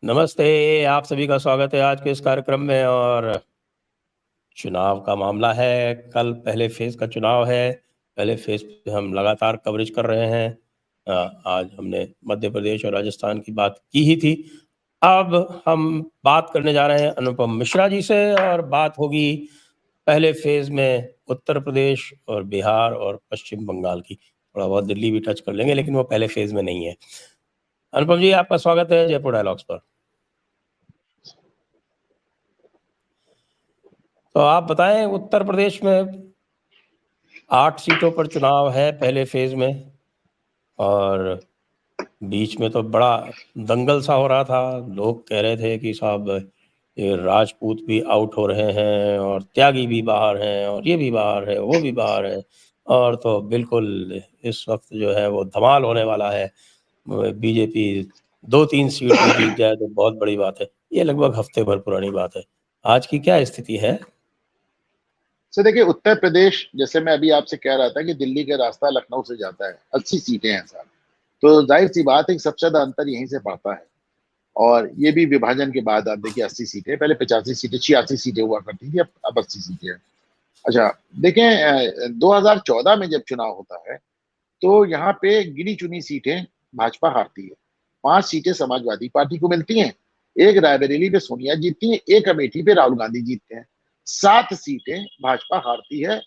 नमस्ते, आप सभी का स्वागत है आज के इस कार्यक्रम में। और चुनाव का मामला है, कल पहले फ़ेज़ का चुनाव है। पहले फ़ेज़ पे हम लगातार कवरेज कर रहे हैं। आज हमने मध्य प्रदेश और राजस्थान की बात की ही थी। अब हम बात करने जा रहे हैं अनुपम मिश्रा जी से, और बात होगी पहले फ़ेज़ में उत्तर प्रदेश और बिहार और पश्चिम बंगाल की। थोड़ा बहुत दिल्ली भी टच कर लेंगे, लेकिन वो पहले फ़ेज़ में नहीं है। अनुपम जी, आपका स्वागत है जयपुर डायलॉग्स पर। तो आप बताएं, उत्तर प्रदेश में 8 सीटों पर चुनाव है पहले फ़ेज़ में, और बीच में तो बड़ा दंगल सा हो रहा था। लोग कह रहे थे कि साहब ये राजपूत भी आउट हो रहे हैं और त्यागी भी बाहर हैं और ये भी बाहर है, वो भी बाहर है। और तो बिल्कुल इस वक़्त जो है वो धमाल होने वाला है। बीजेपी 2-3 सीट भी जीत जाए तो बहुत बड़ी बात है। ये लगभग हफ़्ते भर पुरानी बात है। आज की क्या स्थिति है? सर देखिए, उत्तर प्रदेश जैसे मैं अभी आपसे कह रहा था कि दिल्ली का रास्ता लखनऊ से जाता है, 80 सीटें हैं सर। तो जाहिर सी बात है कि सबसे ज्यादा अंतर यहीं से पड़ता है। और ये भी विभाजन के बाद आप देखिए 80 सीटें, पहले 85 सीटें 86 सीटें हुआ करती थी, अब 80 सीटें हैं। अच्छा, देखें 2014 में जब चुनाव होता है तो यहाँ पे गिनी चुनी सीटें भाजपा हारती है। 5 सीटें समाजवादी पार्टी को मिलती हैं, एक रायबरेली पे सोनिया जीतती है, एक अमेठी पे राहुल गांधी जीतते हैं। 7 सीटें भाजपा हारती है।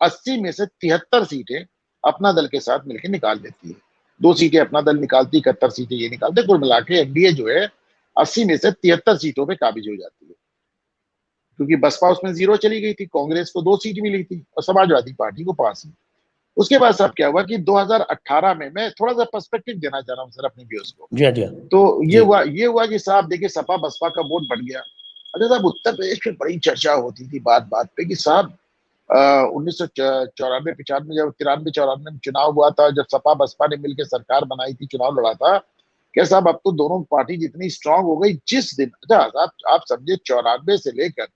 80 में से 73 सीटें अपना दल के साथ मिलकर निकाल देती है। 2 सीटें अपना दल निकालती, 71 सीटें ये निकालते। कुल मिला के एनडीए जो है 80 में से 73 सीटों पे काबिज हो जाती है, क्योंकि बसपा उसमें जीरो चली गई थी, कांग्रेस को 2 सीट मिली थी और समाजवादी पार्टी को 5 सीट। उसके बाद साहब क्या हुआ कि 2018 में, मैं थोड़ा सा पर्सपेक्टिव देना चाह रहा हूँ सर अपने व्यूअर्स को। जी हाँ, जी हाँ। तो जी। ये हुआ कि साहब देखिए सपा बसपा का वोट बढ़ गया। अच्छा साहब, उत्तर प्रदेश में बड़ी चर्चा होती थी बात बात पे कि साहब 1994 95 जब 93 94 में चुनाव हुआ था, जब सपा बसपा ने मिलकर सरकार बनाई थी, चुनाव लड़ा था, क्या साहब अब तो दोनों पार्टी जितनी स्ट्रांग हो गई जिस दिन, अच्छा आप समझे 94 से लेकर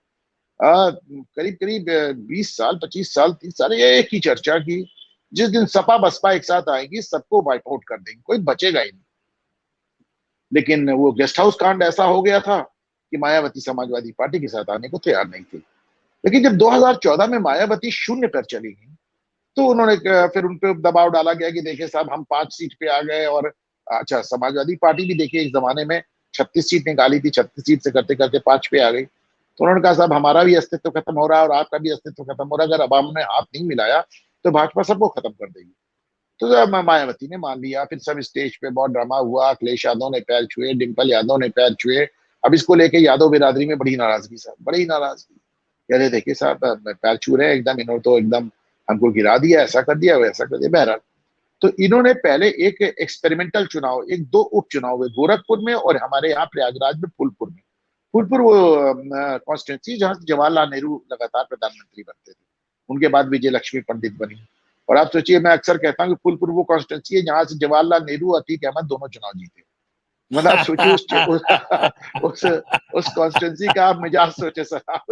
करीब करीब 20 साल 25 साल 30 साल ये एक ही चर्चा की, जिस दिन सपा बसपा एक साथ आएगी सबको वाइप आउट कर देंगे, कोई बचेगा ही नहीं। लेकिन वो गेस्ट हाउस कांड ऐसा हो गया था कि मायावती समाजवादी पार्टी के साथ आने को तैयार नहीं थी। लेकिन जब 2014 में मायावती शून्य पर चली गई तो उन्होंने फिर उन पर दबाव डाला गया कि देखिए साहब हम 5 सीट पे आ गए। और अच्छा, समाजवादी पार्टी भी देखिए इस जमाने में 36 सीट निकाली थी, 36 सीट से करते करते 5 पे आ गई। तो उन्होंने कहा साहब हमारा भी अस्तित्व खत्म हो रहा है और आपका भी अस्तित्व खत्म हो रहा है, अगर अब हमने हाथ नहीं मिलाया तो भाजपा सबको खत्म कर देगी। तो जब मायावती ने मान लिया, फिर सब स्टेज पे बहुत ड्रामा हुआ, अखिलेश यादव ने पैर छुए, डिम्पल यादव ने पैर छुए। अब इसको लेके यादव बिरादरी में बड़ी नाराजगी साहब, बड़ी नाराजगी। कह रहे देखिए साहब पैर छू रहे हैं एकदम, इन्होंने तो एकदम हमको गिरा दिया, ऐसा कर दिया वैसा कर दिया। बहरहाल, तो इन्होंने पहले एक एक्सपेरिमेंटल चुनाव, एक 2 उपचुनाव हुए गोरखपुर में और हमारे यहाँ प्रयागराज में फूलपुर में। फूलपुर वो कॉन्स्टिट्यूंसी जहाँ से जवाहरलाल नेहरू लगातार प्रधानमंत्री बनते थे, उनके बाद विजय लक्ष्मी पंडित बनी। और आप सोचिए, मैं अक्सर कहता हूँ कि फूलपुर वो कॉन्स्टिट्यूंसी है जहां से जवाहरलाल नेहरू अतीक अहमद दोनों चुनाव जीते। मतलब आप सोचिए उस उस कॉन्स्टिट्यूंसी का आप मिजाज सोचे सर आप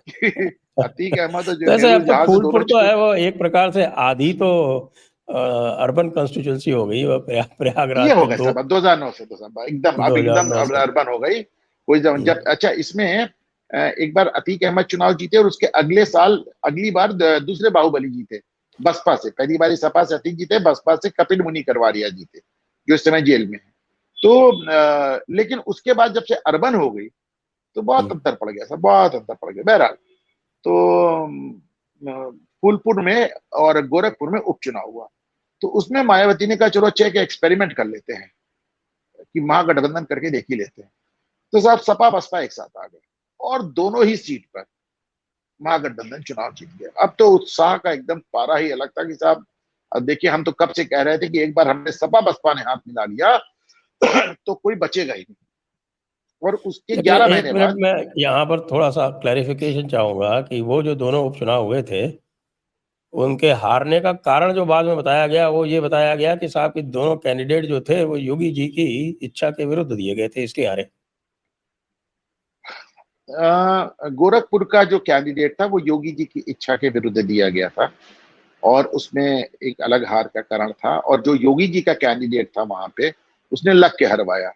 कि अतीक अहमद और जो वैसे नेहरू अब तो जहां से फूलपुर दोनों तो है वो एक प्रकार से आधी तो अर्बन कॉन्स्टिट्यूंसी हो गई, वो ये प्रयागराज हो के गए दो सब 2009 से, तो सब एकदम अब एकदम 2009 से। अर्बन हो गई। कोई जब अच्छा इसमें एक बार अतीक अहमद चुनाव जीते और उसके अगले साल अगली बार दूसरे बाहुबली जीते बसपा से। पहली बार सपा से अतीक जीते, बसपा से कपिल मुनि करवारिया जीते जो इस समय जेल में है। तो लेकिन उसके बाद जब से अर्बन हो गई तो बहुत अंतर पड़ गया सर, बहुत अंतर पड़ गया। बहरहाल, तो फूलपुर में और गोरखपुर में उपचुनाव हुआ, तो उसमें मायावती ने कहा चलो अच्छा एक एक्सपेरिमेंट कर लेते हैं कि महागठबंधन करके देख ही लेते हैं। तो साहब सपा बसपा एक साथ आ गए और दोनों ही सीट पर महागठबंधन चुनाव जीत गया। अब तो उत्साह का एकदम पारा ही अलग था कि साहब अब देखिए, हम तो कब से कह रहे थे कि एक बार हमने सपा बसपा ने हाथ मिला लिया तो कोई बचेगा ही नहीं। और उसके देखिए, 11 एक महीने मिनट बाद, में यहाँ पर थोड़ा-सा क्लैरिफ़िकेशन चाहूँगा कि वो जो दोनों उपचुनाव हुए थे, उनके हारने का कारण जो बाद में बताया गया, वो ये बताया गया कि साहब कि दोनों कैंडिडेट जो थे, वो योगी जी की इच्छा के विरुद्ध दिए गए थे, इसलिए हारे। गोरखपुर का जो कैंडिडेट था वो योगी जी की इच्छा के विरुद्ध दिया गया था और उसमें एक अलग हार का कारण था। और जो योगी जी का कैंडिडेट था वहां पे, उसने लग के हरवाया।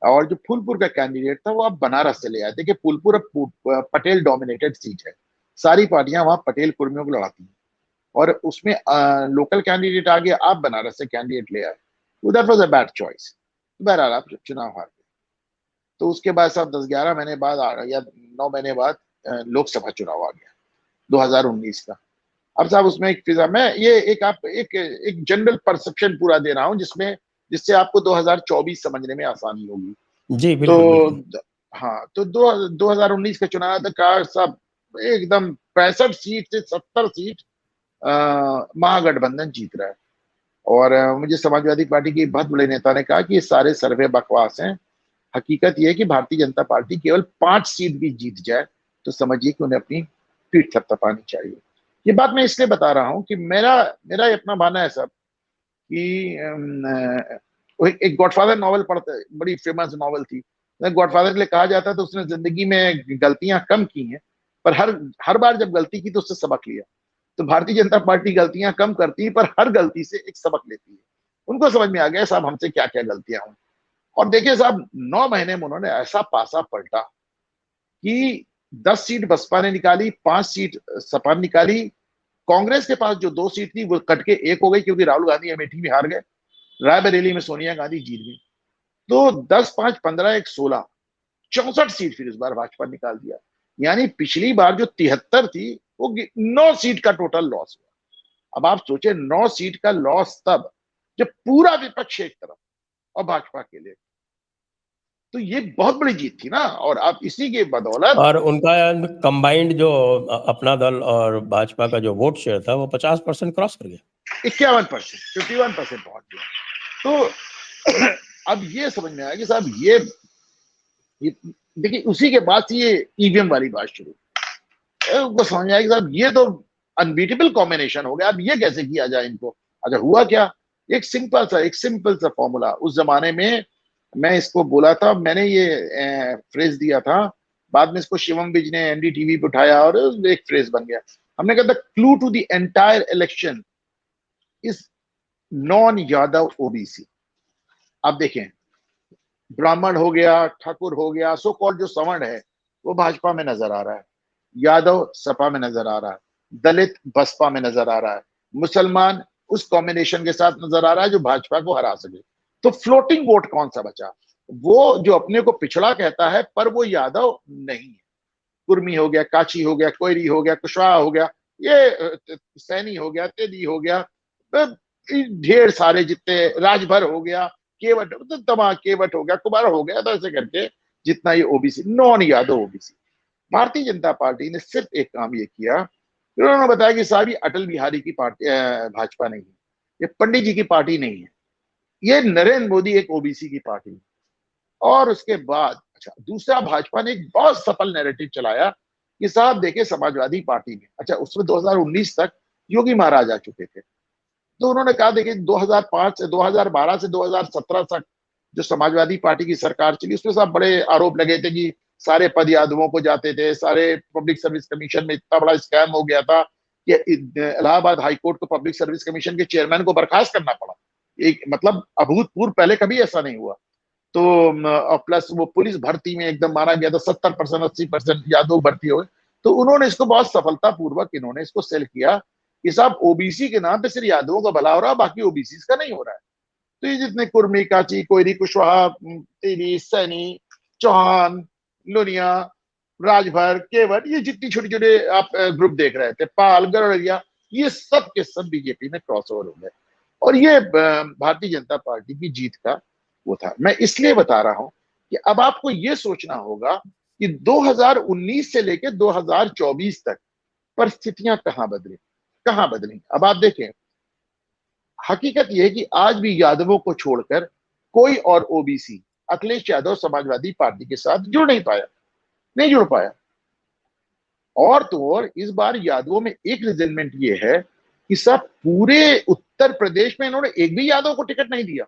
और जो फूलपुर का कैंडिडेट था वो आप बनारस से ले आए। देखिए फूलपुर अब पटेल डोमिनेटेड सीट है, सारी पार्टियां वहां पटेल कुर्मियों को लड़ाती हैं, और उसमें लोकल कैंडिडेट आ गया, आप बनारस से कैंडिडेट ले आए, तो that was a bad choice. बहरहाल आप चुनाव हार गए। तो उसके बाद साहब 10-11 महीने बाद या 9 महीने बाद लोकसभा चुनाव आ गया 2019 का। अब साहब उसमें एक फिजा, मैं ये एक जनरल परसेप्शन पूरा दे रहा हूं जिसमें जिससे आपको 2024 समझने में आसानी होगी। जी बिल्कुल बिल्कुल। तो हाँ, तो 2019 का चुनाव था का सब एकदम 65 सीट से 70 सीट महागठबंधन जीत रहा है। और मुझे समाजवादी पार्टी के बहुत बड़े नेता ने कहा कि ये सारे सर्वे बकवास हैं, हकीकत यह है कि भारतीय जनता पार्टी केवल 5 सीट भी जीत जाए तो समझिए कि उन्हें अपनी पीठ थपथपानी चाहिए। ये बात मैं इसलिए बता रहा हूं कि मेरा मेरा अपना मानना है सब कि एक गॉडफादर नॉवल पढ़ते, बड़ी फेमस नॉवल थी, गॉडफादर के लिए कहा जाता है तो उसने जिंदगी में गलतियां कम की हैं, पर हर हर बार जब गलती की तो उससे सबक लिया। तो भारतीय जनता पार्टी गलतियां कम करती है पर हर गलती से एक सबक लेती है। उनको समझ में आ गया साहब हमसे क्या क्या गलतियां हुई। और देखिए साहब 9 महीने में उन्होंने ऐसा पासा पलटा कि 10 सीट बसपा ने निकाली, 5 सीट सपा ने निकाली, कांग्रेस के पास जो 2 सीट थी वो कट के 1 हो गई क्योंकि राहुल गांधी अमेठी में हार गए, रायबरेली में सोनिया गांधी जीत गई। तो 10, 5, 15, 1, 16 64 सीट फिर इस बार भाजपा ने निकाल दिया। यानी पिछली बार जो 73 थी वो 9 सीट का टोटल लॉस हुआ। अब आप सोचे 9 सीट का लॉस तब जब पूरा विपक्ष एक तरफ और भाजपा के लिए, तो ये बहुत बड़ी जीत थी ना। और आप इसी के बदौलत, और उनका कंबाइंड जो अपना दल और भाजपा का जो वोट शेयर था वो 50% क्रॉस कर गया, 51%, 51% पहुंच गया। तो अब ये समझ में आया कि साहब ये देखिए उसी के बाद ये ईवीएम वाली बात शुरू, उनको समझ में आया कि साहब ये तो अनबीटेबल कॉम्बिनेशन हो गया, अब ये कैसे किया जाए इनको। अच्छा हुआ क्या, एक सिंपल सा फॉर्मूला उस जमाने में मैं इसको बोला था, मैंने ये फ्रेज दिया था, बाद में इसको शिवम विज ने एनडीटीवी पे उठाया और एक फ्रेज बन गया। हमने कहा था clue to the entire election is non Yadav OBC. अब देखें, ब्राह्मण हो गया, ठाकुर हो गया, सो कॉल्ड जो सवर्ण है वो भाजपा में नजर आ रहा है, यादव सपा में नजर आ रहा है, दलित बसपा में नजर आ रहा है, मुसलमान उस कॉम्बिनेशन के साथ नजर आ रहा है जो भाजपा को हरा सके। तो फ्लोटिंग वोट कौन सा बचा, वो जो अपने को पिछड़ा कहता है पर वो यादव नहीं है। कुर्मी हो गया, काची हो गया, कोयरी हो गया, कुशवाहा हो गया, ये सैनी हो गया, तेली हो गया, ढेर सारे जितने, राजभर हो गया, केवट, तो तमाम केवट हो गया, कुमार हो गया, तो ऐसे करके जितना ये OBC, non Yadav OBC. Bharatiya Janata party ने सिर्फ एक काम ये किया, उन्होंने बताया कि सारी अटल बिहारी की पार्टी भाजपा नहीं है, ये पंडित जी की पार्टी नहीं है, ये नरेंद्र मोदी एक ओबीसी की पार्टी है। और उसके बाद अच्छा दूसरा, भाजपा ने एक बहुत सफल नैरेटिव चलाया कि साहब देखिए समाजवादी पार्टी में, अच्छा उसमें 2019 तक योगी महाराज आ चुके थे, तो उन्होंने कहा देखिए 2005 से 2012 से 2017 तक जो समाजवादी पार्टी की सरकार चली उसमें सब बड़े आरोप लगे थे कि सारे पद यादवों को जाते थे, सारे पब्लिक सर्विस कमीशन में इतना बड़ा स्कैम हो गया था कि इलाहाबाद हाईकोर्ट को पब्लिक सर्विस कमीशन के चेयरमैन को बर्खास्त करना पड़ा। एक मतलब अभूतपूर्व, पहले कभी ऐसा नहीं हुआ। तो प्लस वो पुलिस भर्ती में एकदम माना गया था 70% 80% यादव भर्ती हो गए। तो उन्होंने इसको बहुत सफलतापूर्वक इन्होंने इसको सेल किया कि साहब ओबीसी के नाम पे सिर्फ यादवों का भला हो रहा है, बाकी ओबीसी का नहीं हो रहा है। तो ये जितने कुर्मी, काची, कोयरी, कुशवाहा, तेली, सैनी, चौहान, लुनिया, राजभर, केवट, ये जितनी छोटे छोटे आप ग्रुप देख रहे थे, पाल, गरड़िया, ये सब के सब बीजेपी में क्रॉस ओवर हो गए। और ये भारतीय जनता पार्टी की जीत का वो था। मैं इसलिए बता रहा हूं कि अब आपको ये सोचना होगा कि 2019 से लेकर 2024 तक परिस्थितियां कहां बदली। अब आप देखें, हकीकत यह है कि आज भी यादवों को छोड़कर कोई और ओबीसी अखिलेश यादव समाजवादी पार्टी के साथ नहीं जुड़ पाया। और तो और इस बार यादवों में एक रिजल्टमेंट ये है कि सब पूरे उत्तर प्रदेश में इन्होंने एक भी यादव को टिकट नहीं दिया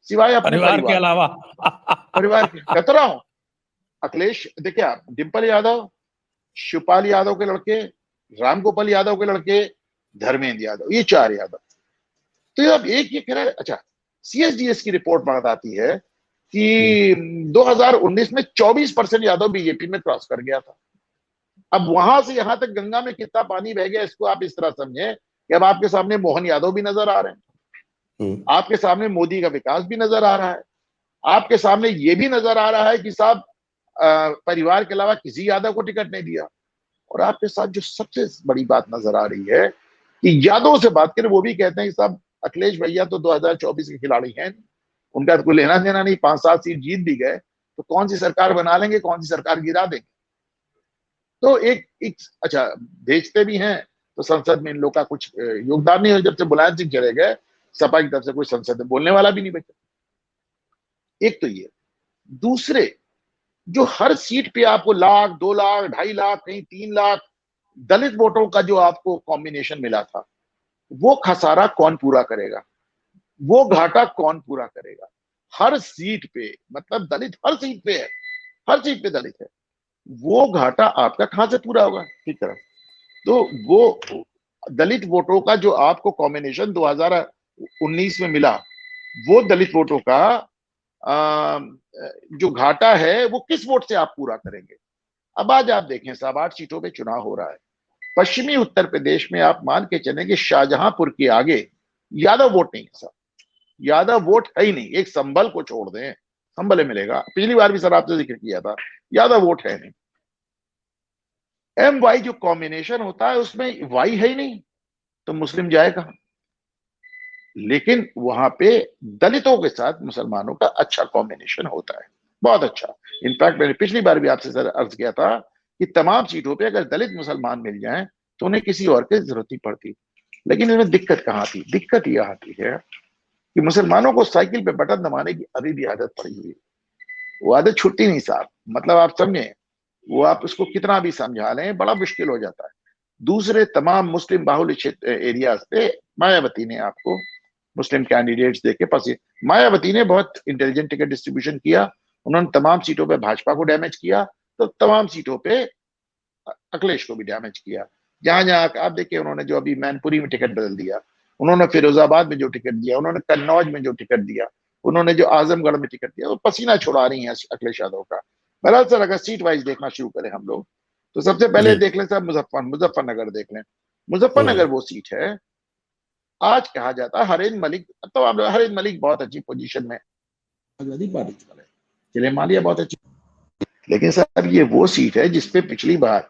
सिवाय अपने परिवार के अलावा। परिवार के। कह रहा हूं, अखिलेश देखिए आप, डिंपल यादव, शिवपाल यादव के लड़के, रामगोपाल यादव के लड़के, धर्मेंद्र यादव, ये 4 यादव। तो अब एक ये कह रहा है, अच्छा सीएसडीएस की रिपोर्ट बताती है कि 2019 में 24% यादव बीजेपी में क्रॉस कर गया था। अब वहां से यहां तक गंगा में कितना पानी बह गया, इसको आप इस तरह समझें कि अब आपके सामने मोहन यादव भी नजर आ रहे हैं, आपके सामने मोदी का विकास भी नजर आ रहा है, आपके सामने ये भी नजर आ रहा है कि साहब परिवार के अलावा किसी यादव को टिकट नहीं दिया। और आपके साथ जो सबसे बड़ी बात नजर आ रही है कि यादव से बात करें, वो भी कहते हैं कि साहब अखिलेश भैया तो 2024 के खिलाड़ी हैं, उनका तो कोई लेना देना नहीं, 5-7 सीट जीत भी गए तो कौन सी सरकार बना लेंगे, कौन सी सरकार गिरा देंगे। तो एक अच्छा, भेजते भी हैं तो संसद में इन लोग का कुछ योगदान नहीं हो। जब से मुलायम सिंह चले गए, सपा की तरफ से कोई संसद में बोलने वाला भी नहीं बचा। एक तो ये, दूसरे जो हर सीट पे आपको लाख, 2 लाख, 2.5 लाख, कहीं 3 लाख दलित वोटों का जो आपको कॉम्बिनेशन मिला था, वो खसारा कौन पूरा करेगा, वो घाटा कौन पूरा करेगा। हर सीट पे, मतलब दलित हर सीट पे है, हर सीट पे दलित है, वो घाटा आपका कहां से पूरा होगा। ठीक तरह तो वो दलित वोटों का जो आपको कॉम्बिनेशन 2019 में मिला, वो दलित वोटों का जो घाटा है वो किस वोट से आप पूरा करेंगे। अब आज आप देखें साहब, 8 सीटों पे चुनाव हो रहा है। पश्चिमी उत्तर प्रदेश में आप मान के चलें कि शाहजहांपुर के आगे यादव वोट नहीं है सर, यादव वोट है ही नहीं। एक संभल को छोड़ दें, संभल मिलेगा, पिछली बार भी सर आपसे जिक्र किया था, यादव वोट है नहीं। एम वाई जो कॉम्बिनेशन होता है उसमें वाई है ही नहीं, तो मुस्लिम जाए कहां। लेकिन वहां पे दलितों के साथ मुसलमानों का अच्छा कॉम्बिनेशन होता है, बहुत अच्छा। इनफैक्ट मैंने पिछली बार भी आपसे सर अर्ज किया था कि तमाम सीटों पे अगर दलित मुसलमान मिल जाएं तो उन्हें किसी और की जरूरत नहीं पड़ती। लेकिन इसमें दिक्कत कहाँ थी, दिक्कत यह आती है कि मुसलमानों को साइकिल पे बटन दबाने की अभी भी आदत पड़ी हुई है। वो आदत छुट्टी नहीं साहब, मतलब आप समझे, वो आप उसको कितना भी समझा लें बड़ा मुश्किल हो जाता है। दूसरे तमाम मुस्लिम बाहुल्य क्षेत्र एरियाज पे मायावती ने आपको मुस्लिम कैंडिडेट्स देके पसी, मायावती ने बहुत इंटेलिजेंट टिकट डिस्ट्रीब्यूशन किया, उन्होंने तमाम सीटों पे भाजपा को डैमेज किया, तो तमाम सीटों पे अखिलेश को भी डैमेज किया। जहां जहां आप देखिए, उन्होंने जो अभी मैनपुरी में टिकट बदल दिया, उन्होंने फिरोजाबाद में जो टिकट दिया, उन्होंने कन्नौज में जो टिकट दिया, उन्होंने जो आजमगढ़ में टिकट दिया, वो पसीना छुड़ा रही है अखिलेश यादव का। बहरहाल सर, अगर सीट वाइज देखना शुरू करें हम लोग, तो सबसे पहले देख लें सर मुजफ्फरनगर देख लें। मुजफ्फरनगर वो सीट है, आज कहा जाता है हरेन मलिक, तो हरेन मलिक बहुत अच्छी पोजीशन में, आजादी पार्टी वाले चिले मालिया बहुत अच्छी, लेकिन सर ये वो सीट है जिसपे पिछली बार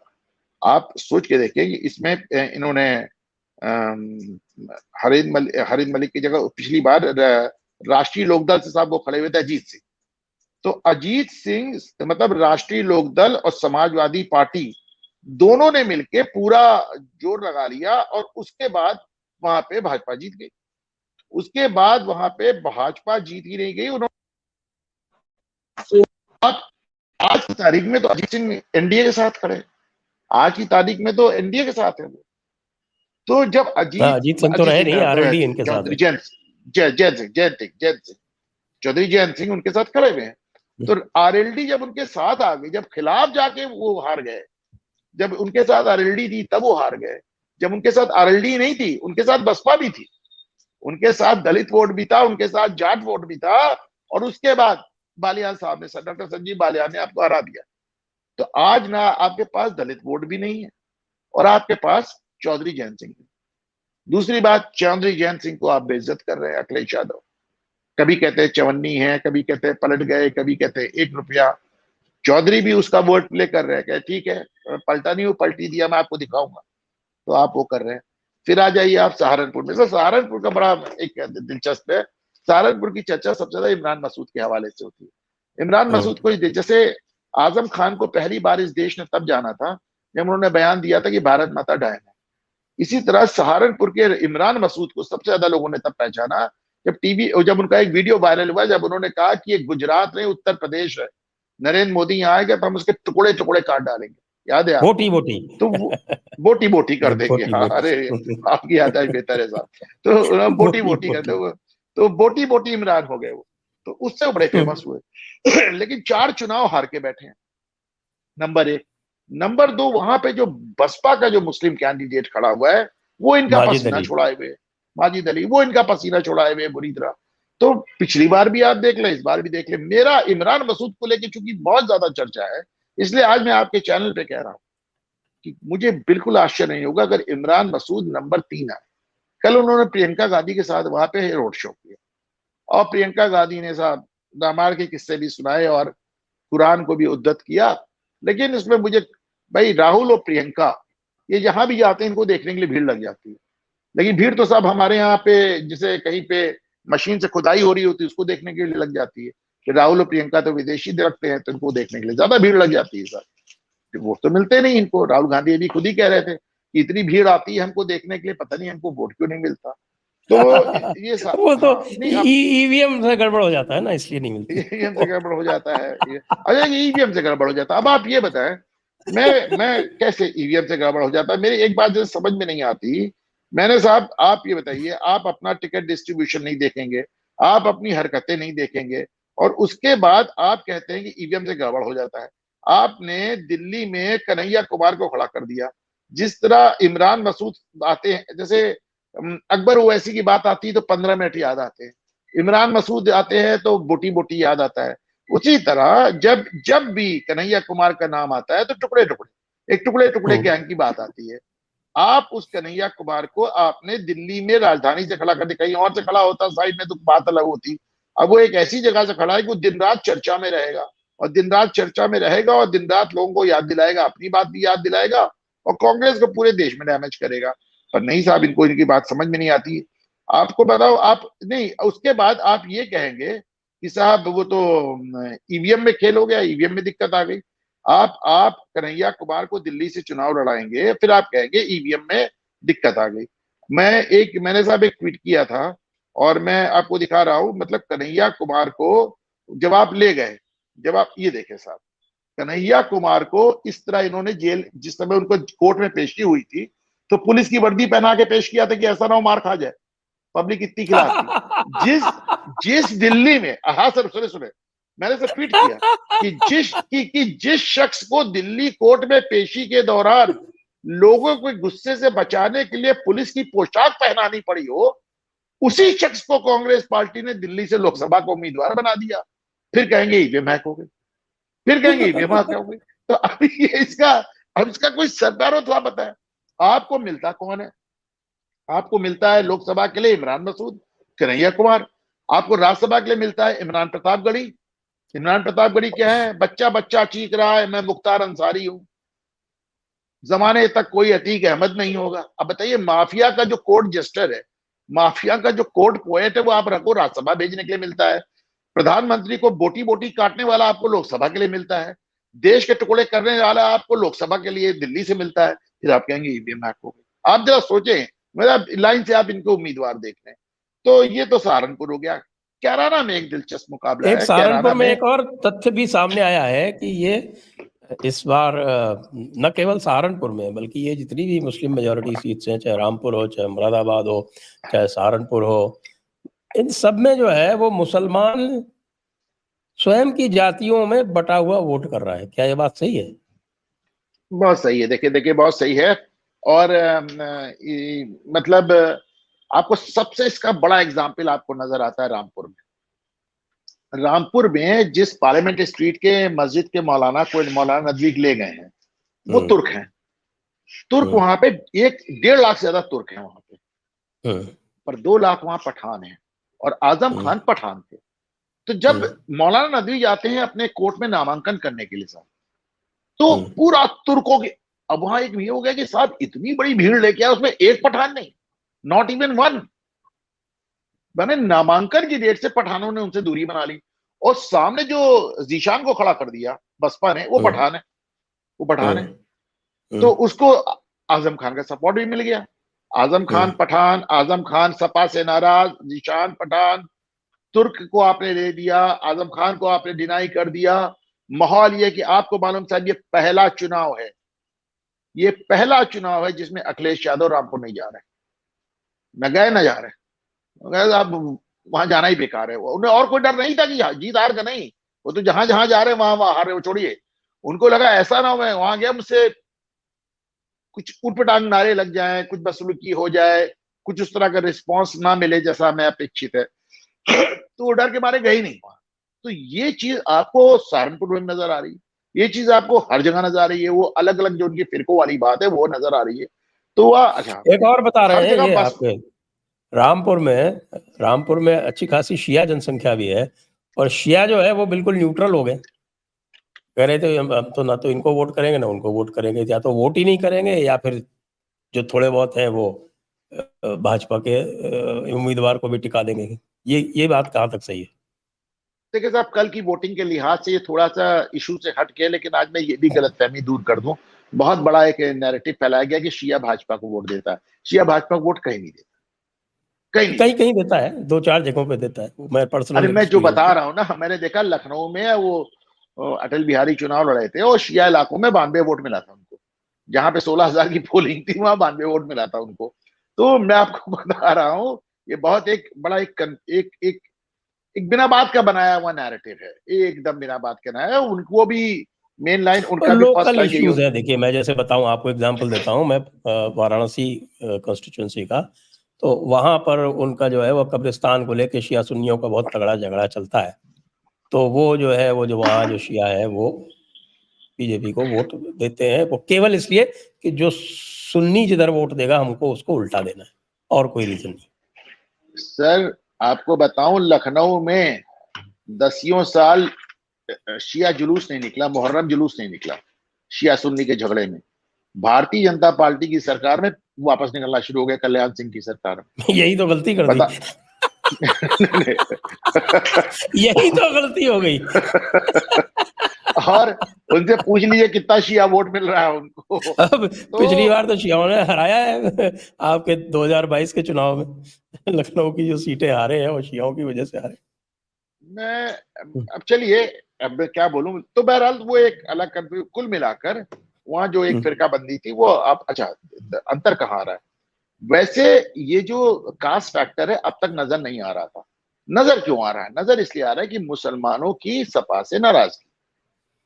आप सोच के देखिए कि इसमें इन्होंने हरीन मलिक की जगह पिछली बार राष्ट्रीय लोकदल से साहब वो खड़े हुए थे अजीत सिंह। तो अजीत सिंह मतलब राष्ट्रीय लोकदल और समाजवादी पार्टी दोनों ने मिलके पूरा जोर लगा लिया, और उसके बाद वहां पे भाजपा जीत गई। उसके बाद वहां पे भाजपा जीत ही नहीं गई, उन्होंने आज की तारीख में तो अजीत सिंह एनडीए के साथ खड़े, आज की तारीख में तो एनडीए के साथ है वो। तो जब अजीत सिंह तो रहे नहीं, आरएलडी इनके साथ है। चौधरी जयंत सिंह उनके साथ खड़े हुए हैं। तो आरएलडी जब उनके साथ आ गई, जब खिलाफ जाके वो हार गए, जब उनके साथ आरएलडी थी तब वो हार गए। जब उनके साथ आरएलडी नहीं थी, उनके साथ बसपा भी थी, उनके साथ दलित वोट भी था, उनके साथ जाट वोट भी था, और उसके बाद बालियान साहब ने, डॉक्टर संजीव बालियान ने आपको हरा दिया। तो आज ना आपके पास दलित वोट भी नहीं है और आपके पास चौधरी जयंत सिंह। दूसरी बात, चौधरी जयंत सिंह को आप बेइज्जत कर रहे हैं अखिलेश यादव। कभी कहते हैं चवन्नी है, कभी कहते हैं पलट गए, कभी कहते हैं 1 रुपया। चौधरी भी उसका वोट प्ले कर रहे हैं, कहते ठीक है पलटा नहीं, वो पलटी दिया, मैं आपको दिखाऊंगा, तो आप वो कर रहे हैं। फिर आ जाइए आप सहारनपुर में। सर सहारनपुर का बड़ा एक दिलचस्प है, सहारनपुर की चर्चा सबसे ज्यादा इमरान मसूद के हवाले से होती है। इमरान मसूद को जैसे आजम खान को पहली बार इस देश ने तब जाना था जब उन्होंने बयान दिया था कि भारत माता डायन है, इसी तरह सहारनपुर के इमरान मसूद को सबसे ज्यादा लोगों ने तब पहचाना जब उनका एक वीडियो वायरल हुआ, जब उन्होंने कहा कि ये गुजरात नहीं उत्तर प्रदेश है, नरेंद्र मोदी यहाँ आएगा तो हम उसके टुकड़े टुकड़े काट डालेंगे। याद है बोटी बोटी, तो बोटी बोटी कर देंगे। हाँ, अरे आपकी यादाश्त बेहतर है साहब। तो बोटी बोटी कर दो, तो बोटी बोटी इमरान हो गए वो, तो उससे वो बड़े फेमस हुए। लेकिन 4 चुनाव हार के बैठे हैं, नंबर 1। नंबर 2, वहां पे जो बसपा का जो मुस्लिम कैंडिडेट खड़ा हुआ है वो इनका पसीना छुड़ाए हुए, माजिद अली, वो इनका पसीना छुड़ाए हुए बुरी तरह। तो पिछली बार भी आप देख लें, इस बार भी देख लें, मेरा इमरान मसूद को लेकर चूंकि बहुत ज्यादा चर्चा है, इसलिए आज मैं आपके चैनल पे कह रहा हूं कि मुझे बिल्कुल आश्चर्य नहीं होगा अगर इमरान मसूद नंबर 3 आए। कल उन्होंने प्रियंका गांधी के साथ वहां पे रोड शो किया और प्रियंका गांधी ने साहब रामायण के किस्से भी सुनाए और कुरान को भी उद्धत किया। लेकिन इसमें मुझे, भाई राहुल और प्रियंका ये जहां भी जाते हैं इनको देखने के लिए भीड़ लग जाती है। लेकिन भीड़ तो साहब हमारे यहाँ पे जैसे कहीं पे मशीन से खुदाई हो रही होती है उसको देखने के लिए लग जाती है कि राहुल और प्रियंका तो विदेशी रखते हैं तो इनको देखने के लिए ज्यादा भीड़ लग जाती है सर। वोट तो मिलते नहीं इनको। राहुल गांधी अभी खुद ही कह रहे थे कि इतनी भीड़ आती है हमको देखने के लिए, पता नहीं हमको वोट क्यों नहीं मिलता। तो ये वो तो हाँ नहीं अब ईवीएम से गड़बड़ हो जाता है ना, इसलिए नहीं मिलती। ईवीएम से गड़बड़ हो जाता है अरे ईवीएम से गड़बड़ हो जाता है। अब आप ये बताएं मैं कैसे ईवीएम से गड़बड़ हो जाता है? मेरी एक बात जो समझ में नहीं आती, मैंने साहब आप ये बताइए, आप अपना टिकट डिस्ट्रीब्यूशन नहीं देखेंगे, आप अपनी हरकतें नहीं देखेंगे और उसके बाद आप कहते हैं कि ईवीएम से गड़बड़ हो जाता है। आपने दिल्ली में कन्हैया कुमार को खड़ा कर दिया। जिस तरह इमरान मसूद आते हैं, जैसे अकबर ओवैसी की बात आती है तो 15 मिनट याद आते हैं, इमरान मसूद आते हैं तो बोटी बोटी याद आता है। उसी तरह जब जब भी कन्हैया कुमार का नाम आता है तो टुकड़े टुकड़े, एक टुकड़े टुकड़े गैंग की बात आती है। आप उस कन्हैया कुमार को आपने दिल्ली में राजधानी से खड़ा कर दिया, कहीं और से खड़ा होता साइड में तो बात अलग होती। अब वो एक ऐसी जगह से खड़ा है कि वो दिन रात चर्चा में रहेगा और दिन रात चर्चा में रहेगा और दिन रात लोगों को याद दिलाएगा, अपनी बात भी याद दिलाएगा और कांग्रेस को पूरे देश में डैमेज करेगा। पर नहीं साहब, इनको इनकी बात समझ में नहीं आती। आपको बताओ, आप नहीं उसके बाद आप ये कहेंगे कि साहब वो तो ईवीएम में खेल हो गया, ईवीएम में दिक्कत आ गई। आप कन्हैया कुमार को दिल्ली से चुनाव लड़ाएंगे, फिर आप कहेंगे ईवीएम में दिक्कत आ गई। मैंने साहब एक ट्वीट किया था और मैं आपको दिखा रहा हूं, मतलब कन्हैया कुमार को जब आप ले गए, जब आप ये देखें साहब, कन्हैया कुमार को इस तरह इन्होंने जेल, जिस समय उनको कोर्ट में पेशी हुई थी तो पुलिस की वर्दी पहना के पेश किया था कि ऐसा ना हो मार खा जाए। पब्लिक इतनी खिलाफ थी। जिस जिस दिल्ली में, हाँ सर सुने सुने, मैंने सर ट्वीट किया कि जिस शख्स को दिल्ली कोर्ट में पेशी के दौरान लोगों को गुस्से से बचाने के लिए पुलिस की पोशाक पहनानी पड़ी हो, उसी शख्स को कांग्रेस पार्टी ने दिल्ली से लोकसभा को उम्मीदवार बना दिया। फिर कहेंगे ईवीएम हैक हो गई, फिर कहेंगे ईवीएम हैक हो गई। तो अब इसका कोई सरदार थोड़ा बताए। आपको मिलता कौन है? आपको मिलता है लोकसभा के लिए इमरान मसूद, कन्हैया कुमार। आपको राज्यसभा के लिए मिलता है इमरान प्रतापगढ़ी। इमरान प्रतापगढ़ी क्या है? बच्चा बच्चा चीख रहा है मैं मुख्तार अंसारी हूं, जमाने तक कोई अतीक अहमद नहीं होगा। अब बताइए, माफिया का जो कोर्ट जस्टर है, माफिया का जो कोर्ट पोएट है, वो आप रखो राज्यसभा भेजने के लिए मिलता है। प्रधानमंत्री को बोटी बोटी काटने वाला आपको लोकसभा के लिए मिलता है। देश के टुकड़े करने वाला आपको लोकसभा के लिए दिल्ली से मिलता है। फिर आप कहेंगे ईवीएम हैक हो गई। आप जरा सोचें, मेरा लाइन से आप इनको उम्मीदवार देख लें। तो ये तो सहारनपुर हो गया। कैराना में एक दिलचस्प मुकाबला एक है। सहारनपुर कैराना में में एक और तथ्य भी सामने आया है कि ये इस बार न केवल सहारनपुर में, बल्कि ये जितनी भी मुस्लिम मेजॉरिटी सीट्स हैं, चाहे रामपुर हो, चाहे मुरादाबाद हो, चाहे सहारनपुर हो, इन सब में जो है वो मुसलमान स्वयं की जातियों में बटा हुआ वोट कर रहा है। क्या ये बात सही है? बहुत सही है। देखिए देखिए बहुत सही है। और मतलब आपको सबसे इसका बड़ा एग्जाम्पल आपको नजर आता है रामपुर में। रामपुर में जिस पार्लियामेंट स्ट्रीट के मस्जिद के मौलाना को मौलाना नदवी ले गए हैं, वो तुर्क हैं। तुर्क वहां पे 1-1.5 लाख से ज्यादा तुर्क हैं वहां पे, पर 2 लाख वहां पठान हैं और आजम खान पठान थे। तो जब मौलाना नदवी जाते हैं अपने कोर्ट में नामांकन करने के लिए साहब, तो पूरा तुर्कों के, अब वहां एक ये हो गया कि साहब इतनी बड़ी भीड़ लेके आया, उसमें एक पठान नहीं, नॉट इवन वन। मैंने नामांकन की डेट से पठानों ने उनसे दूरी बना ली और सामने जो जीशान को खड़ा कर दिया बसपा ने, वो पठान है, वो पठान है। तो उसको आजम खान का सपोर्ट भी मिल गया। आजम खान पठान, आजम खान सपा से नाराज, जीशान पठान, तुर्क को आपने ले दिया, आजम खान को आपने डिनाई कर दिया। माहौल ये कि आपको मालूम साहब ये पहला चुनाव है, ये पहला चुनाव है जिसमें अखिलेश यादव रामपुर नहीं जा रहे, न गए न जा रहे। आप वहां जाना ही बेकार है। उन्हें और कोई डर नहीं था कि जीत हार का नहीं, वो तो जहां जहां जा रहे वहां वहां हार रहे। वो छोड़िए, उनको लगा ऐसा ना हो मैं वहां गया मुझसे कुछ उटपटांग नारे लग जाए, कुछ बदसलूकी हो जाए, कुछ उस तरह का रिस्पॉन्स ना मिले जैसा मैं अपेक्षित है। तो वो डर के मारे गए ही नहीं वहां। तो ये चीज आपको सहारनपुर में नजर आ रही है, ये चीज आपको हर जगह नजर आ रही है, वो अलग अलग जो उनकी फिरकों वाली बात है वो नजर आ रही है। तो वह अच्छा, एक और बता हर रहे हैं जगह ये बस आपके रामपुर में अच्छी खासी शिया जनसंख्या भी है, और शिया जो है वो बिल्कुल न्यूट्रल हो गए। कह रहे थे हम तो ना तो इनको वोट करेंगे ना उनको वोट करेंगे, या तो वोट ही नहीं करेंगे या फिर जो थोड़े बहुत हैं वो भाजपा के उम्मीदवार को भी टिका देंगे। ये बात कहाँ तक सही है? देखिए साहब, कल की वोटिंग के लिहाज से ये थोड़ा सा इशू से हट के, लेकिन आज मैं ये भी गलतफहमी दूर कर दूं। बहुत बड़ा एक नैरेटिव फैलाया गया कि शिया भाजपा को वोट देता है। शिया भाजपा को वोट कहीं नहीं देता, कहीं नहीं कहीं देता। कहीं देता है, 2-4 जगहों पे देता है, मैं अरे पर्सनल मैं जो एक्सपीरियंस बता है। रहा हूँ ना, मैंने देखा लखनऊ में वो अटल बिहारी चुनाव लड़े थे और शिया इलाकों में 92 वोट मिला था उनको। जहां पे 16,000 की पोलिंग थी वहां 92 वोट मिला था उनको। तो मैं आपको बता रहा हूँ, ये बहुत एक बड़ा एक बिना बात का बनाया हुआ नैरेटिव है, एकदम बिना बात के ना है। उनको भी मेन लाइन और उनका भी फर्स्ट लोकल लाइन यही इश्यूज है, देखिए मैं जैसे बताऊं आपको, एग्जांपल देता हूं मैं, वाराणसी कॉन्स्टिट्यूंसी का, तो वहां पर उनका जो है वो कब्रिस्तान को लेके शिया सुन्नियों का बहुत तगड़ा झगड़ा चलता है। तो वो जो है वो जो वहाँ जो शिया है वो बीजेपी को वोट देते हैं, वो केवल इसलिए कि जो सुन्नी जिधर वोट देगा हमको उसको उल्टा देना है, और कोई रीजन नहीं। सर आपको बताऊं, लखनऊ में दसियों साल शिया जुलूस नहीं निकला, मुहर्रम जुलूस नहीं निकला शिया सुन्नी के झगड़े में। भारतीय जनता पार्टी की सरकार में वापस निकलना शुरू हो गया, कल्याण सिंह की सरकार में। यही तो गलती कर दी। बता यही तो गलती हो गई। और उनसे पूछ लीजिए कितना शिया वोट मिल रहा है उनको। अब तो पिछली बार तो शियाओं ने हराया है आपके 2022 के चुनाव में। लखनऊ की जो सीटें हारे हैं वो शियाओं की वजह से हारे। मैं अब चलिए, अब मैं क्या बोलूं, तो बहरहाल वो एक अलग कुल मिलाकर वहां जो एक फिरका बंदी थी वो आप अच्छा, अंतर कहाँ आ रहा है? वैसे ये जो कास्ट फैक्टर है अब तक नजर नहीं आ रहा था। नजर क्यों आ रहा है? नजर इसलिए आ रहा है कि मुसलमानों की सपा से नाराजगी,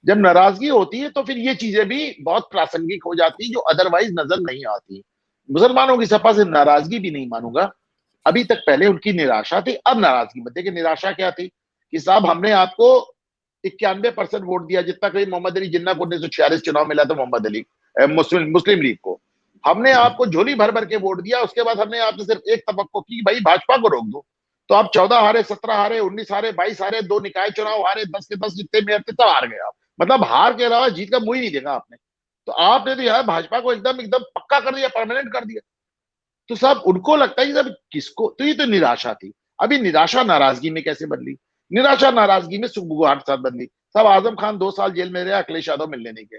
जब नाराजगी होती है तो फिर ये चीजें भी बहुत प्रासंगिक हो जाती जो अदरवाइज नजर नहीं आती। मुसलमानों की सपा से नाराजगी भी नहीं मानूंगा। अभी तक पहले उनकी निराशा थी, अब नाराजगी मत देखिए। निराशा क्या थी कि साहब हमने आपको 91% वोट दिया, जितना कहीं मोहम्मद अली जिन्ना को 1946 चुनाव मिला था, मोहम्मद अली मुस्लिम लीग को। हमने आपको झोली भर भर के वोट दिया, उसके बाद हमने आपसे सिर्फ एक तवक्को की, भाई भाजपा को रोक दो। तो आप 14 हारे, 17 हारे, 19 हारे, 22 हारे, 2 निकाय चुनाव हारे, 10 के 10 जितने मेयर थे सब हार गए आप। मतलब हार के अलावा जीत का मुंह ही नहीं देखा आपने। तो आपने तो यार भाजपा को एकदम एकदम पक्का कर दिया, परमानेंट कर दिया। तो साहब उनको लगता है कि साहब किसको, तो ये तो निराशा थी। अभी निराशा नाराजगी में कैसे बदली? निराशा नाराजगी में सुगबुगाहट साथ बदली। साहब आजम खान 2 साल जेल में रहे, अखिलेश यादव मिलने नहीं गए।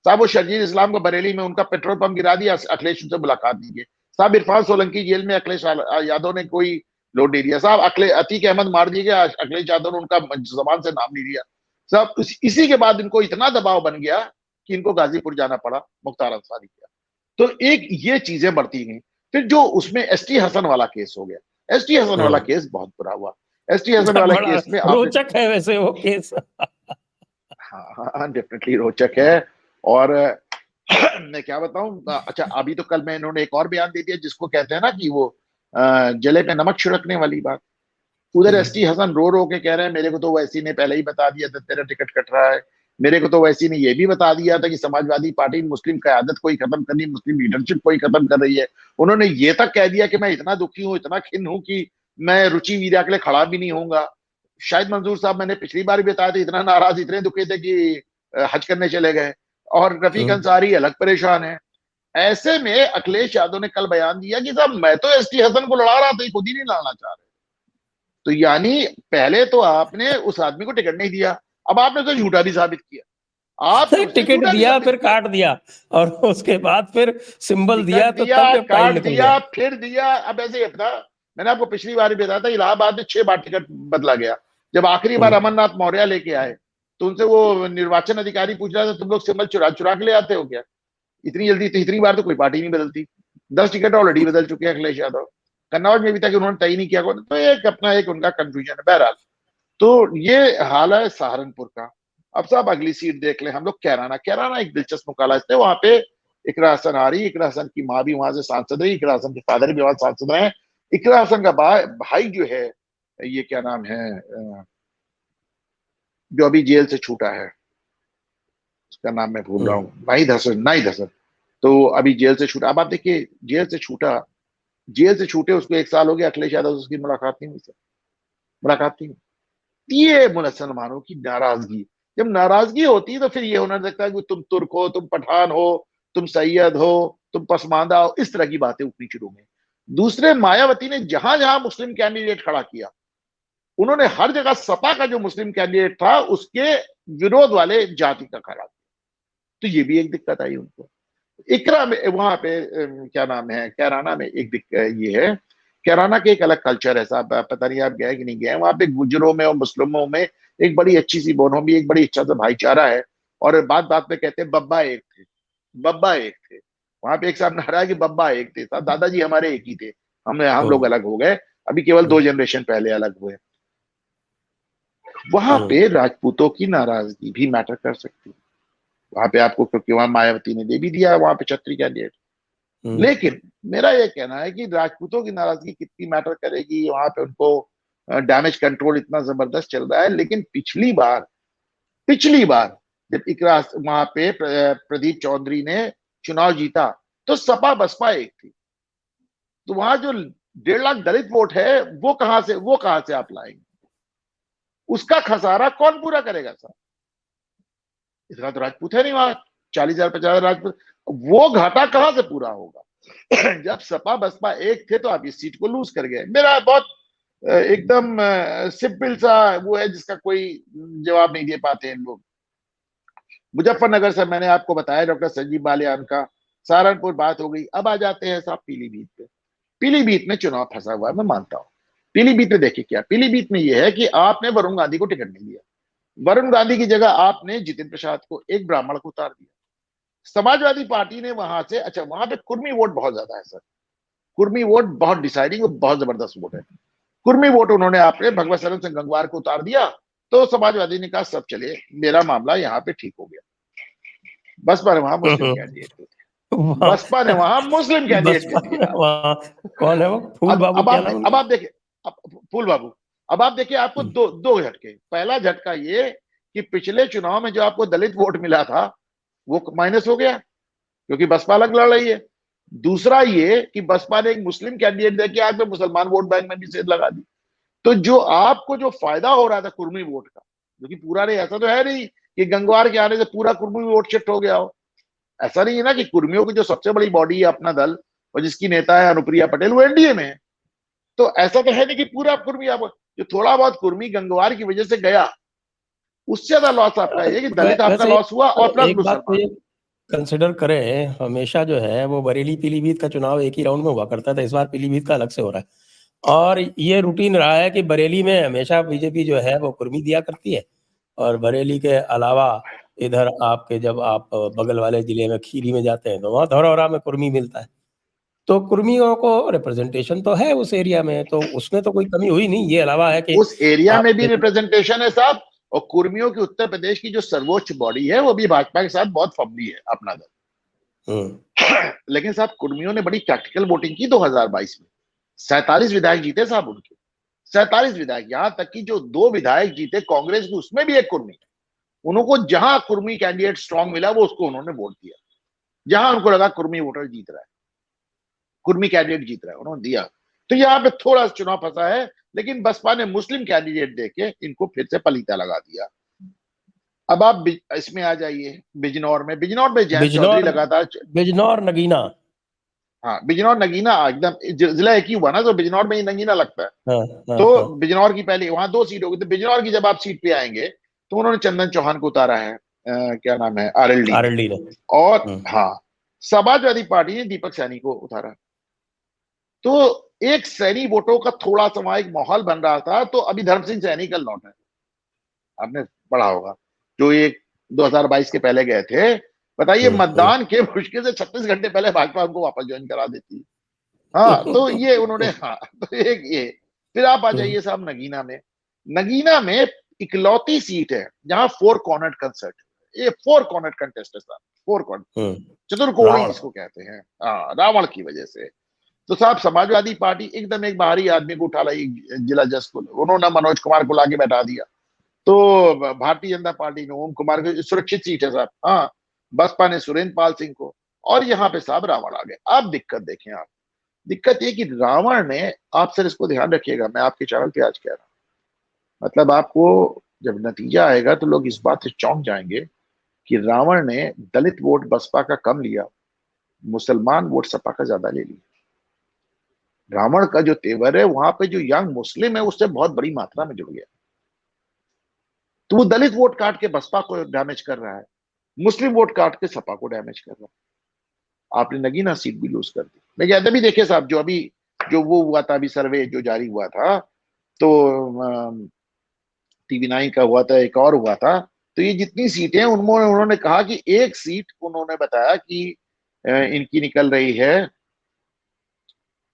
साहब वो शर्जील इस्लाम को बरेली में उनका पेट्रोल पंप गिरा दिया, अखिलेश उनसे मुलाकात नहीं की। साहब इरफान सोलंकी जेल में, अखिलेश यादव ने कोई लोड नहीं दिया। साहब अतीक अहमद मार दिए गया, अखिलेश यादव ने उनका जबान से नाम नहीं लिया। साहब इसी के बाद इनको इतना दबाव बन गया कि इनको गाजीपुर जाना पड़ा, मुख्तार अंसारी किया। तो एक ये चीजें बढ़ती गई। फिर जो उसमें एसटी हसन वाला केस हो गया, एसटी हसन वाला केस बहुत बुरा हुआ। एसटी हसन वाला बड़ा केस में आपने, रोचक है वैसे वो केस। हाँ हाँ डेफिनेटली रोचक है। और मैं क्या बताऊं, अच्छा अभी तो कल मैं इन्होंने एक और बयान दे दिया जिसको कहते हैं ना कि वो जले पे नमक छिड़कने वाली बात। उधर एसटी हसन रो रो के कह रहे हैं मेरे को तो वैसी ने पहले ही बता दिया था तेरा टिकट कट रहा है। मेरे को तो वैसी ने ये भी बता दिया था कि समाजवादी पार्टी मुस्लिम क़यादत को ही खत्म करनी, मुस्लिम लीडरशिप को ही खत्म कर रही है। उन्होंने ये तक कह दिया कि मैं इतना दुखी हूं, इतना खिन्न हूं कि मैं रुचि वीरा के लिए खड़ा भी नहीं होऊंगा। शाहिद मंसूर साहब मैंने पिछली बार भी बताया था, इतना नाराज, इतने दुखी थे कि हज करने चले गए। और रफीक अंसारी अलग परेशान है। ऐसे में अखिलेश यादव ने कल बयान दिया कि साहब मैं तो एसटी हसन को लड़ा रहा था, खुद ही नहीं लड़ना चाह रहे। तो यानी पहले तो आपने उस आदमी को टिकट नहीं दिया, अब आपने उसे झूठा भी साबित किया। आपने उसे टिकट झूठा भी दिया साबित फिर किया। काट दिया, और उसके बाद फिर सिंबल टिकट दिया तो दिया, तब जब टाइम काट निकल दिया, गया। फिर दिया। अब ऐसे ही अपना, मैंने आपको पिछली बार भी बताया था, इलाहाबाद में 6 बार टिकट बदला गया। जब आखिरी बार अमरनाथ मौर्य लेके आए तो उनसे वो निर्वाचन अधिकारी पूछ रहा था तुम लोग सिंबल चुरा चुरा के ले आते हो क्या? इतनी जल्दी, तो इतनी बार तो कोई पार्टी नहीं बदलती। 10 टिकट ऑलरेडी बदल चुके हैं अखिलेश यादव। कन्नौज में भी था कि उन्होंने तय नहीं किया कौन, तो एक अपना एक उनका कंफ्यूजन है। बहरहाल तो ये हाल है सहारनपुर का। अब साहब अगली सीट देख ले हम लोग, कैराना। कैराना एक दिलचस्प मुकाला है, वहां पे इकरा हसन आ रही, इकरा हसन की माँ भी वहां से सांसद रही, इकरा हसन के फादर भी वहां सांसद रहे। इकरा हसन का भाई जो है ये क्या नाम है, जो अभी जेल से छूटा है, उसका नाम मैं भूल रहा हूँ, नाहिद हसन। तो अभी जेल से छूटा। अब आप देखिए, जेल से छूटा, जेल से छूटे उसको 1 साल हो गया, अखिलेश यादव से उसकी मुलाकात नहीं हुई सर, मुलाकात नहीं हुई। ये मुसलमानों की नाराजगी, जब नाराजगी होती है तो फिर ये होने लगता है कि तुम तुर्क हो, तुम पठान हो, तुम सैयद हो, तुम पसमानदा हो, इस तरह की बातें उठनी शुरू हो गई। दूसरे, मायावती ने जहां जहां मुस्लिम कैंडिडेट खड़ा किया, उन्होंने हर जगह सपा का जो मुस्लिम कैंडिडेट था उसके विरोध वाले जाति का खड़ा किया। तो ये भी एक दिक्कत आई उनको। इकरा में वहां पे क्या नाम है, कैराना में एक दिक्कत ये है, कैराना के एक अलग कल्चर है साहब, पता नहीं आप गए कि नहीं गए। वहां पे गुजरों में और मुस्लिमों में एक बड़ी अच्छी सी बोनों भी, एक बड़ी अच्छा सा भाईचारा है। और बात बात में कहते हैं बब्बा एक थे, बब्बा एक थे। वहां पे एक साहब ने हरा कि बब्बा एक थे साहब, दादाजी हमारे एक ही थे, हम लोग अलग हो गए, अभी केवल 2 जनरेशन पहले अलग हुए। वहां पे राजपूतों की नाराजगी भी मैटर कर सकती है वहां पे आपको, क्योंकि वहां मायावती ने दे भी दिया वहां पे छत्री कैंडिडेट। लेकिन मेरा ये कहना है कि राजपूतों की नाराजगी कितनी मैटर करेगी, वहां पे उनको डैमेज कंट्रोल इतना जबरदस्त चल रहा है। लेकिन पिछली बार जब इकरा वहां पे प्रदीप चौधरी ने चुनाव जीता तो सपा बसपा एक थी। तो वहां जो 1.5 लाख दलित वोट है वो कहां से आप लाएंगे, उसका खसारा कौन पूरा करेगा सर? इसका तो राजपूत है नहीं वहां, 40,000 50,000 राजपूत, वो घाटा कहां से पूरा होगा? जब सपा बसपा एक थे तो आप इस सीट को लूज कर गए। मेरा बहुत एकदम सिंपल सा वो है जिसका कोई जवाब नहीं दे पाते हैं लोग। मुजफ्फरनगर से मैंने आपको बताया, डॉक्टर संजीव बालियान का, सहारनपुर बात हो गई। अब आ जाते हैं साहब पीलीभीत पे। पीलीभीत में चुनाव फंसा हुआ है, मैं मानता हूं। पीलीभीत में देखिए क्या, पीलीभीत में यह है कि आपने वरुण गांधी को टिकट नहीं दिया, वरुण गांधी की जगह आपने जितिन प्रसाद को, एक ब्राह्मण को उतार दिया। समाजवादी पार्टी ने वहां से, अच्छा वहां पे कुर्मी वोट बहुत ज्यादा है सर, कुर्मी वोट बहुत डिसाइडिंग और बहुत जबरदस्त वोट है। कुर्मी वोट उन्होंने आपने भगवत शरण सिंह गंगवार को उतार दिया, तो समाजवादी ने कहा सब चले, मेरा मामला यहाँ पे ठीक हो गया। बसपा ने वहां मुस्लिम कैंडिडेट को दिया, बसपा ने वहां मुस्लिम कैंडिडेट को दिया। कौन है वो? फूल बाबू, क्या नाम? अब आप देखिए, फूल बाबू, अब आप देखिए, आपको दो झटके। पहला झटका ये कि पिछले चुनाव में जो आपको दलित वोट मिला था वो माइनस हो गया क्योंकि बसपा अलग लड़ रही है। दूसरा ये कि बसपा ने एक मुस्लिम कैंडिडेट देके आपने मुसलमान वोट बैंक में भी सेध लगा दी। तो जो आपको जो फायदा हो रहा था कुर्मी वोट का, जो कि पूरा नहीं, ऐसा तो है नहीं कि गंगवार के आने से पूरा कुर्मी वोट शिफ्ट हो गया हो। ऐसा नहीं है ना कि कुर्मियों की जो सबसे बड़ी बॉडी है अपना दल और जिसकी नेता है अनुप्रिया पटेल, वो एनडीए में है। तो ऐसा तो है नहीं कि पूरा कुर्मी, आप जो थोड़ा बहुत कुर्मी गंगवार की वजह से गया, उससे ज्यादा लॉस आपका है कि दलित आपका लॉस हुआ और प्लस एक बात तो ये मुसलमान। कंसिडर करें, हमेशा जो है वो बरेली पीलीभीत का चुनाव एक ही राउंड में हुआ करता था, इस बार पीलीभीत का अलग से हो रहा है। और ये रूटीन रहा है कि बरेली में हमेशा बीजेपी जो है वो कुर्मी दिया करती है, और बरेली के अलावा इधर आपके जब आप बगल वाले जिले में खीरी में जाते हैं तो वहाँ धौरहरा में कुर्मी मिलता है। तो कुर्मियों को रिप्रेजेंटेशन तो है उस एरिया में, तो उसमें तो कोई कमी हुई नहीं। ये अलावा है कि उस एरिया में भी आप रिप्रेजेंटेशन है साहब, और कुर्मियों की उत्तर प्रदेश की जो सर्वोच्च बॉडी है वो भी भाजपा के साथ बहुत फबली है अपना दल। लेकिन साहब कुर्मियों ने बड़ी टैक्टिकल वोटिंग की 2022 में, 47 विधायक जीते साहब उनके, 47 विधायक। यहां तक कि जो 2 विधायक जीते कांग्रेस के, उसमें भी एक कुर्मी। उनको जहां कुर्मी कैंडिडेट स्ट्रांग मिला वो उसको उन्होंने वोट दिया, जहां उनको लगा कुर्मी वोटर जीत रहा है, कुर्मी कैंडिडेट जीत रहा है, उन्होंने दिया। तो यहाँ पे थोड़ा चुनाव फंसा है, लेकिन बसपा ने मुस्लिम कैंडिडेट देके इनको फिर से पलीता लगा दिया। अब आप इसमें आ जाइए बिजनौर में जयंत चौधरी लगातार, बिजनौर नगीना, हाँ बिजनौर नगीना, एकदम जिला एक ही हुआ ना, तो बिजनौर में ही नगीना लगता है। हाँ, तो बिजनौर की पहले वहां 2 सीट होगी, तो बिजनौर की जब आप सीट पे आएंगे तो उन्होंने चंदन चौहान को उतारा है, क्या नाम है, आरएलडी ने। और हाँ, समाजवादी पार्टी ने दीपक सैनी को उतारा। तो एक सैनी वोटों का थोड़ा सा वहां एक माहौल बन रहा था। तो अभी धर्म सिंह सैनी कल लौटे, आपने पढ़ा होगा, जो एक 2022 के पहले गए थे। बताइए, मतदान के मुश्किल से 36 घंटे पहले भाजपा उनको वापस ज्वाइन करा देती। हाँ, तो ये उन्होंने, हाँ तो एक ये। फिर आप आ जाइए साहब नगीना में। नगीना में इकलौती सीट है जहां 4 कॉर्नर कंसर्ट, ये 4 कॉर्नर कंटेस्ट है साहब, 4 कॉर्नर, चतुर्कोणी जिसको कहते हैं, हाँ रावण की वजह से। तो साहब समाजवादी पार्टी एकदम एक बाहरी आदमी को उठा लाई, जिला जज को, उन्होंने मनोज कुमार को लाके बैठा दिया। तो भारतीय जनता पार्टी ने ओम कुमार को, सुरक्षित सीट है साहब, हाँ। बसपा ने सुरेंद्र पाल सिंह को, और यहाँ पे साहब रावण आ गए। अब दिक्कत देखें आप, दिक्कत ये कि रावण ने, आप सर इसको ध्यान रखिएगा, मैं आपके चैनल पे आज कह रहा हूं, मतलब आपको जब नतीजा आएगा तो लोग इस बात से चौंक जाएंगे कि रावण ने दलित वोट बसपा का कम लिया, मुसलमान वोट सपा का ज्यादा ले लिया। रावण का जो तेवर है, वहां पे जो यंग मुस्लिम है उससे बहुत बड़ी मात्रा में जुड़ गया, तो वो दलित वोट काट के बसपा को डैमेज कर रहा है, मुस्लिम वोट काट के सपा को डैमेज कर रहा है। आपने नगीना सीट भी लूज कर दी। मैं कहता भी देखिए साहब, जो अभी जो वो हुआ था, अभी सर्वे जो जारी हुआ था, तो TV9 का हुआ था, एक और हुआ था, तो ये जितनी सीटें उन्होंने कहा कि एक सीट उन्होंने बताया कि इनकी निकल रही है,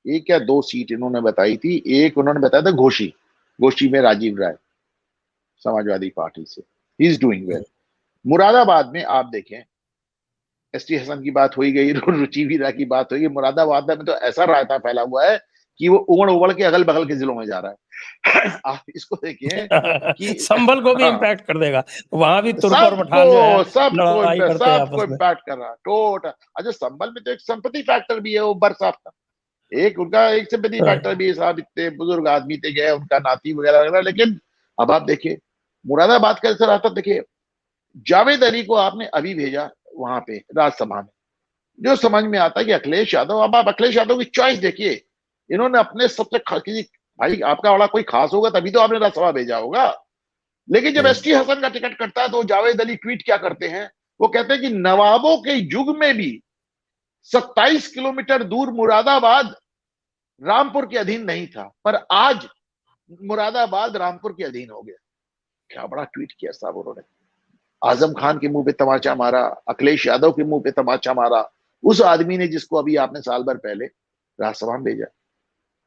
एक या दो सीट इन्होंने बताई थी, एक उन्होंने बताया था घोषी, घोषी में राजीव राय समाजवादी पार्टी से, he is doing well. Moradabad में आप देखें, ST हसन की बात हो ही गई, रुचि वीरा की बात हो गई, मुरादाबाद में तो ऐसा रायता फैला हुआ है कि वो उमड़ उमड़ के अगल बगल के जिलों में जा रहा है। आप इसको देखिए कि संभल को भी हाँ, इम्पैक्ट कर देगा, वहां भी तुर्क और सबको पठान जो है लड़ाई सबको करते हैं सबको आपस में। इम्पैक्ट कर रहा है टोटल। अच्छा, संभल में तो एक संपत्ति फैक्टर भी है वो बर साहब का, एक उनका एक सिंपैथी फैक्टर भी है साहब, इतने बुजुर्ग आदमी थे, गए उनका नाती वगैरह वगैरह। लेकिन अब आप देखिए मुरादाबाद का ऐसा आता, देखिए जावेद अली को आपने अभी भेजा वहां पे राज्यसभा में, जो समझ में आता है कि अखिलेश यादव, अब आप अखिलेश यादव की चॉइस देखिए, इन्होंने अपने सबसे किसी, भाई आपका बड़ा कोई खास होगा तभी तो आपने राज्यसभा भेजा होगा। लेकिन जब ST हसन का टिकट कटता है तो जावेद अली ट्वीट क्या करते हैं, वो कहते हैं कि नवाबों के युग में भी 27 किलोमीटर दूर मुरादाबाद रामपुर के अधीन नहीं था, पर आज मुरादाबाद रामपुर के अधीन हो गया। क्या बड़ा ट्वीट किया साहब उन्होंने, आजम खान के मुंह पे तमाचा मारा, अखिलेश यादव के मुंह पे तमाचा मारा, उस आदमी ने जिसको अभी आपने साल भर पहले राज्यसभा में भेजा।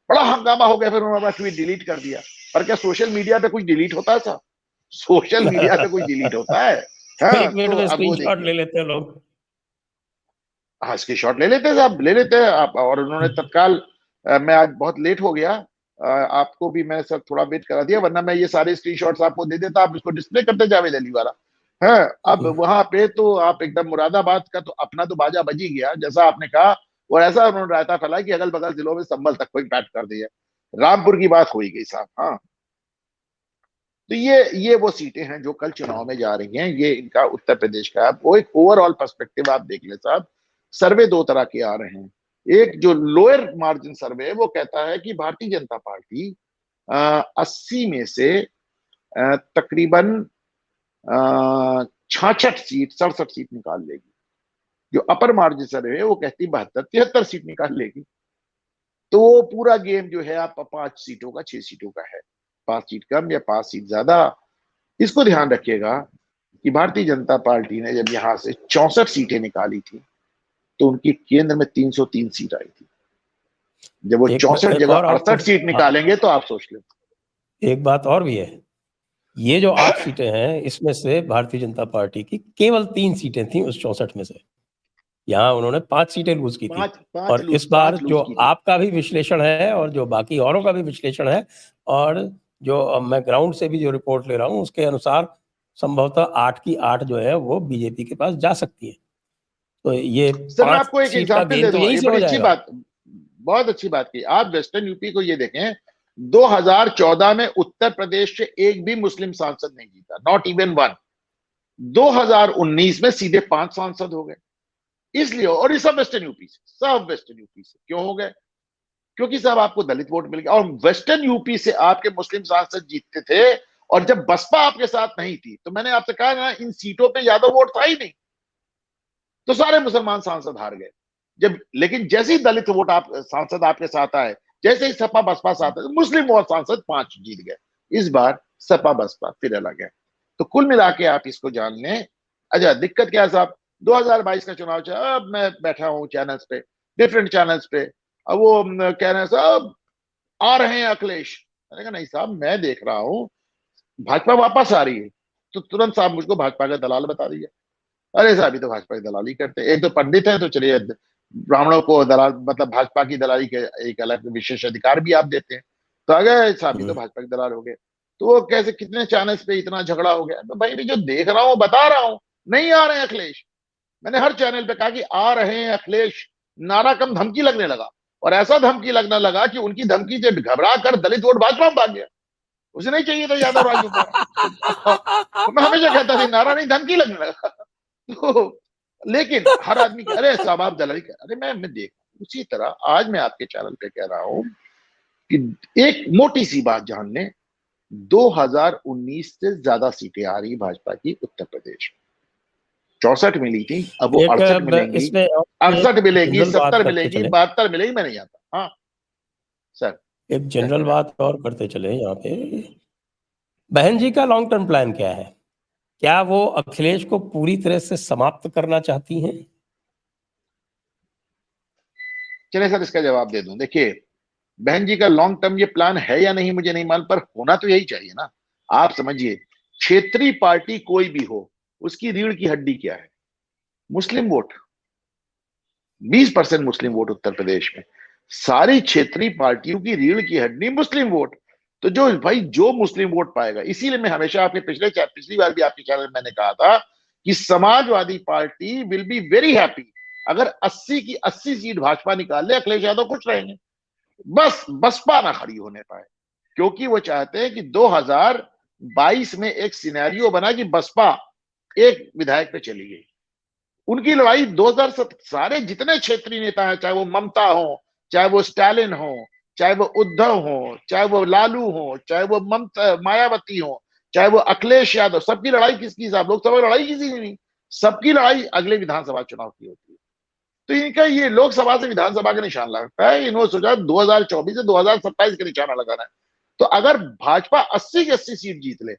बड़ा हंगामा हो गया, फिर उन्होंने अपना ट्वीट डिलीट कर दिया। पर क्या सोशल मीडिया पे कुछ डिलीट होता है साहब? सोशल मीडिया पे कुछ डिलीट होता है? हाँ, एक मिनट तो में अब वो स्क्रीनशॉट देखिए, ले लेते हैं लोग। हाँ इसके शॉट ले लेते हैं साहब, ले लेते हैं आप। और उन्होंने तत्काल मैं आज बहुत लेट हो गया, आपको भी मैं सर थोड़ा वेट करा दिया, वरना मैं ये सारे स्क्रीनशॉट्स आपको दे देता, आप इसको डिस्प्ले करते जावेद अली वाला। हाँ, अब वहां पे तो आप एकदम मुरादाबाद का तो अपना तो बाजा बज ही गया जैसा आपने कहा, और ऐसा उन्होंने रायता फैला कि अगल बगल जिलों में संभल तक को इम्पैक्ट कर दिया। रामपुर की बात हो ही गई साहब। हाँ, तो ये वो सीटें हैं जो कल चुनाव में जा रही हैं, ये इनका उत्तर प्रदेश का। वो एक ओवरऑल पर्सपेक्टिव आप देख ले साहब, सर्वे दो तरह के आ रहे हैं। एक जो लोअर मार्जिन सर्वे है वो कहता है कि भारतीय जनता पार्टी 80 में से तकरीबन 66 सीट 67 सीट निकाल लेगी। जो अपर मार्जिन सर्वे है वो कहती 72 73 सीट निकाल लेगी। तो वो पूरा गेम जो है आप 5 सीटों का 6 सीटों का है, 5 सीट कम या 5 सीट ज्यादा। इसको ध्यान रखिएगा कि भारतीय जनता पार्टी ने जब यहां से 64 सीटें निकाली थी तो उनकी केंद्र में 303 सीट आई थी। जब वो 64 एक जगह और आपको, 68 सीट हाँ, निकालेंगे तो आप सोच लें। एक बात और भी है, ये जो 8 सीटें हैं इसमें से भारतीय जनता पार्टी की केवल 3 सीटें थी उस 64 में से, यहाँ उन्होंने 5 सीटें लूज की थी। और इस बार पांच जो लूज की थी। आपका भी विश्लेषण है और जो बाकी औरों का भी विश्लेषण है, और जो मैं ग्राउंड से भी जो रिपोर्ट ले रहा हूँ उसके अनुसार संभवतः 8 की 8 जो है वो बीजेपी के पास जा सकती है। तो ये सर मैं 5 आपको एक सीट का एग्जांपल गेम दे तो दूंगा, यहीं ये से बड़ी हो अच्छी जाएगा। बात, बहुत अच्छी बात की। आप वेस्टर्न यूपी को ये देखें, 2014 में उत्तर प्रदेश से एक भी मुस्लिम सांसद नहीं जीता, नॉट इवन वन। 2019 में सीधे 5 सांसद हो गए, इसलिए। और ये सब वेस्टर्न यूपी से, सब वेस्टर्न यूपी से क्यों हो गए? क्योंकि साहब आपको दलित वोट मिल गया, और वेस्टर्न यूपी से आपके मुस्लिम सांसद जीतते थे। और जब बसपा आपके साथ नहीं थी तो मैंने आपसे कहा ना, इन सीटों पे यादव वोट था ही नहीं, तो सारे मुसलमान सांसद हार गए। जब लेकिन जैसे ही दलित वोट आप सांसद आपके साथ आए, जैसे ही सपा बसपा साथ आए, मुस्लिम वोट सांसद 5 जीत गए। इस बार सपा बसपा फिर अलग है। तो कुल मिला के आप इसको जान लें। अच्छा, दिक्कत क्या है साहब, 2022 का चुनाव चल, अब मैं बैठा हूं चैनल्स पे, डिफरेंट चैनल्स पे, अब वो कह रहे हैं साहब आ रहे हैं अखिलेश। मैंने कहा नहीं साहब, मैं देख रहा हूं भाजपा वापस आ रही है। तो तुरंत साहब मुझको भाजपा का दलाल बता दिया। अरे साहब ये तो भाजपा की दलाली करते हैं, एक तो पंडित है तो चलिए ब्राह्मणों को दलाल, मतलब भाजपा की दलाली के एक अलग विशेष अधिकार भी आप देते हैं। तो अगर साहब तो भाजपा के दलाल हो गए, तो वो कैसे, कितने चैनल्स पे इतना झगड़ा हो गया? तो भाई मैं जो देख रहा हूँ बता रहा हूँ, नहीं आ रहे हैं अखिलेश। मैंने हर चैनल पे कहा कि आ रहे हैं अखिलेश, नारा कम धमकी लगने लगा, और ऐसा धमकी लगने लगा कि उनकी धमकी से घबरा कर दलित वोट भाजपा में भाग गया। उसे नहीं चाहिए था यादव राजू का। तो मैं हमेशा कहता था नारा नहीं धमकी लगने लगा। तो लेकिन हर आदमी की, अरे साहब आप दलाली कर, अरे मैं देख, उसी तरह आज मैं आपके चैनल पे कह रहा हूं कि एक मोटी सी बात जान लें, 2019 से ज्यादा सीटें आ रही भाजपा की उत्तर प्रदेश में। 64 मिली थी, अब वो एक 68 मिलेंगी, इसमें और एक 68 मिलेगी, जनरल बात 70 करते मिलेगी, चले, 72 मिलेगी, मैं नहीं आता। हाँ सर, एक क्या कह जनरल रहे हैं? बात और करते चले यहाँ पे। बहन जी का लॉन्ग टर्म प्लान क्या है? क्या वो अखिलेश को पूरी तरह से समाप्त करना चाहती हैं? चलिए सर इसका जवाब दे दूं। देखिए, बहन जी का लॉन्ग टर्म ये प्लान है या नहीं मुझे नहीं मालूम, पर होना तो यही चाहिए ना। आप समझिए, क्षेत्रीय पार्टी कोई भी हो, उसकी रीढ़ की हड्डी क्या है? मुस्लिम वोट। 20% मुस्लिम वोट उत्तर प्रदेश में, सारी क्षेत्रीय पार्टियों की रीढ़ की हड्डी मुस्लिम वोट। तो जो भाई जो मुस्लिम वोट पाएगा, इसीलिए मैं हमेशा आपके पिछली बार भी आपके चैनल में मैंने कहा था कि Samajwadi party will be very happy अगर 80 की 80 सीट भाजपा निकाल ले, अखिलेश यादव खुश रहेंगे। बस बसपा ना खड़ी होने पाए, क्योंकि वो चाहते हैं कि 2022 में एक सिनेरियो बना कि बसपा एक विधायक पे चली गई। उनकी लड़ाई 2007 सारे जितने क्षेत्रीय नेता हैं, चाहे वो ममता हो, चाहे वो स्टालिन हो, चाहे वो उद्धव हो, चाहे वो लालू हो, चाहे वो ममता मायावती हो, चाहे वो अखिलेश यादव, सबकी लड़ाई किसकी? साहब लोकसभा लड़ाई किसी की नहीं, सबकी लड़ाई अगले विधानसभा चुनाव की होती है। तो इनका ये लोकसभा से विधानसभा का निशान लगता है, इन्होंने सोचा 2024 से 2027 का निशाना लगाना है। तो अगर भाजपा 80 की 80 सीट जीत ले,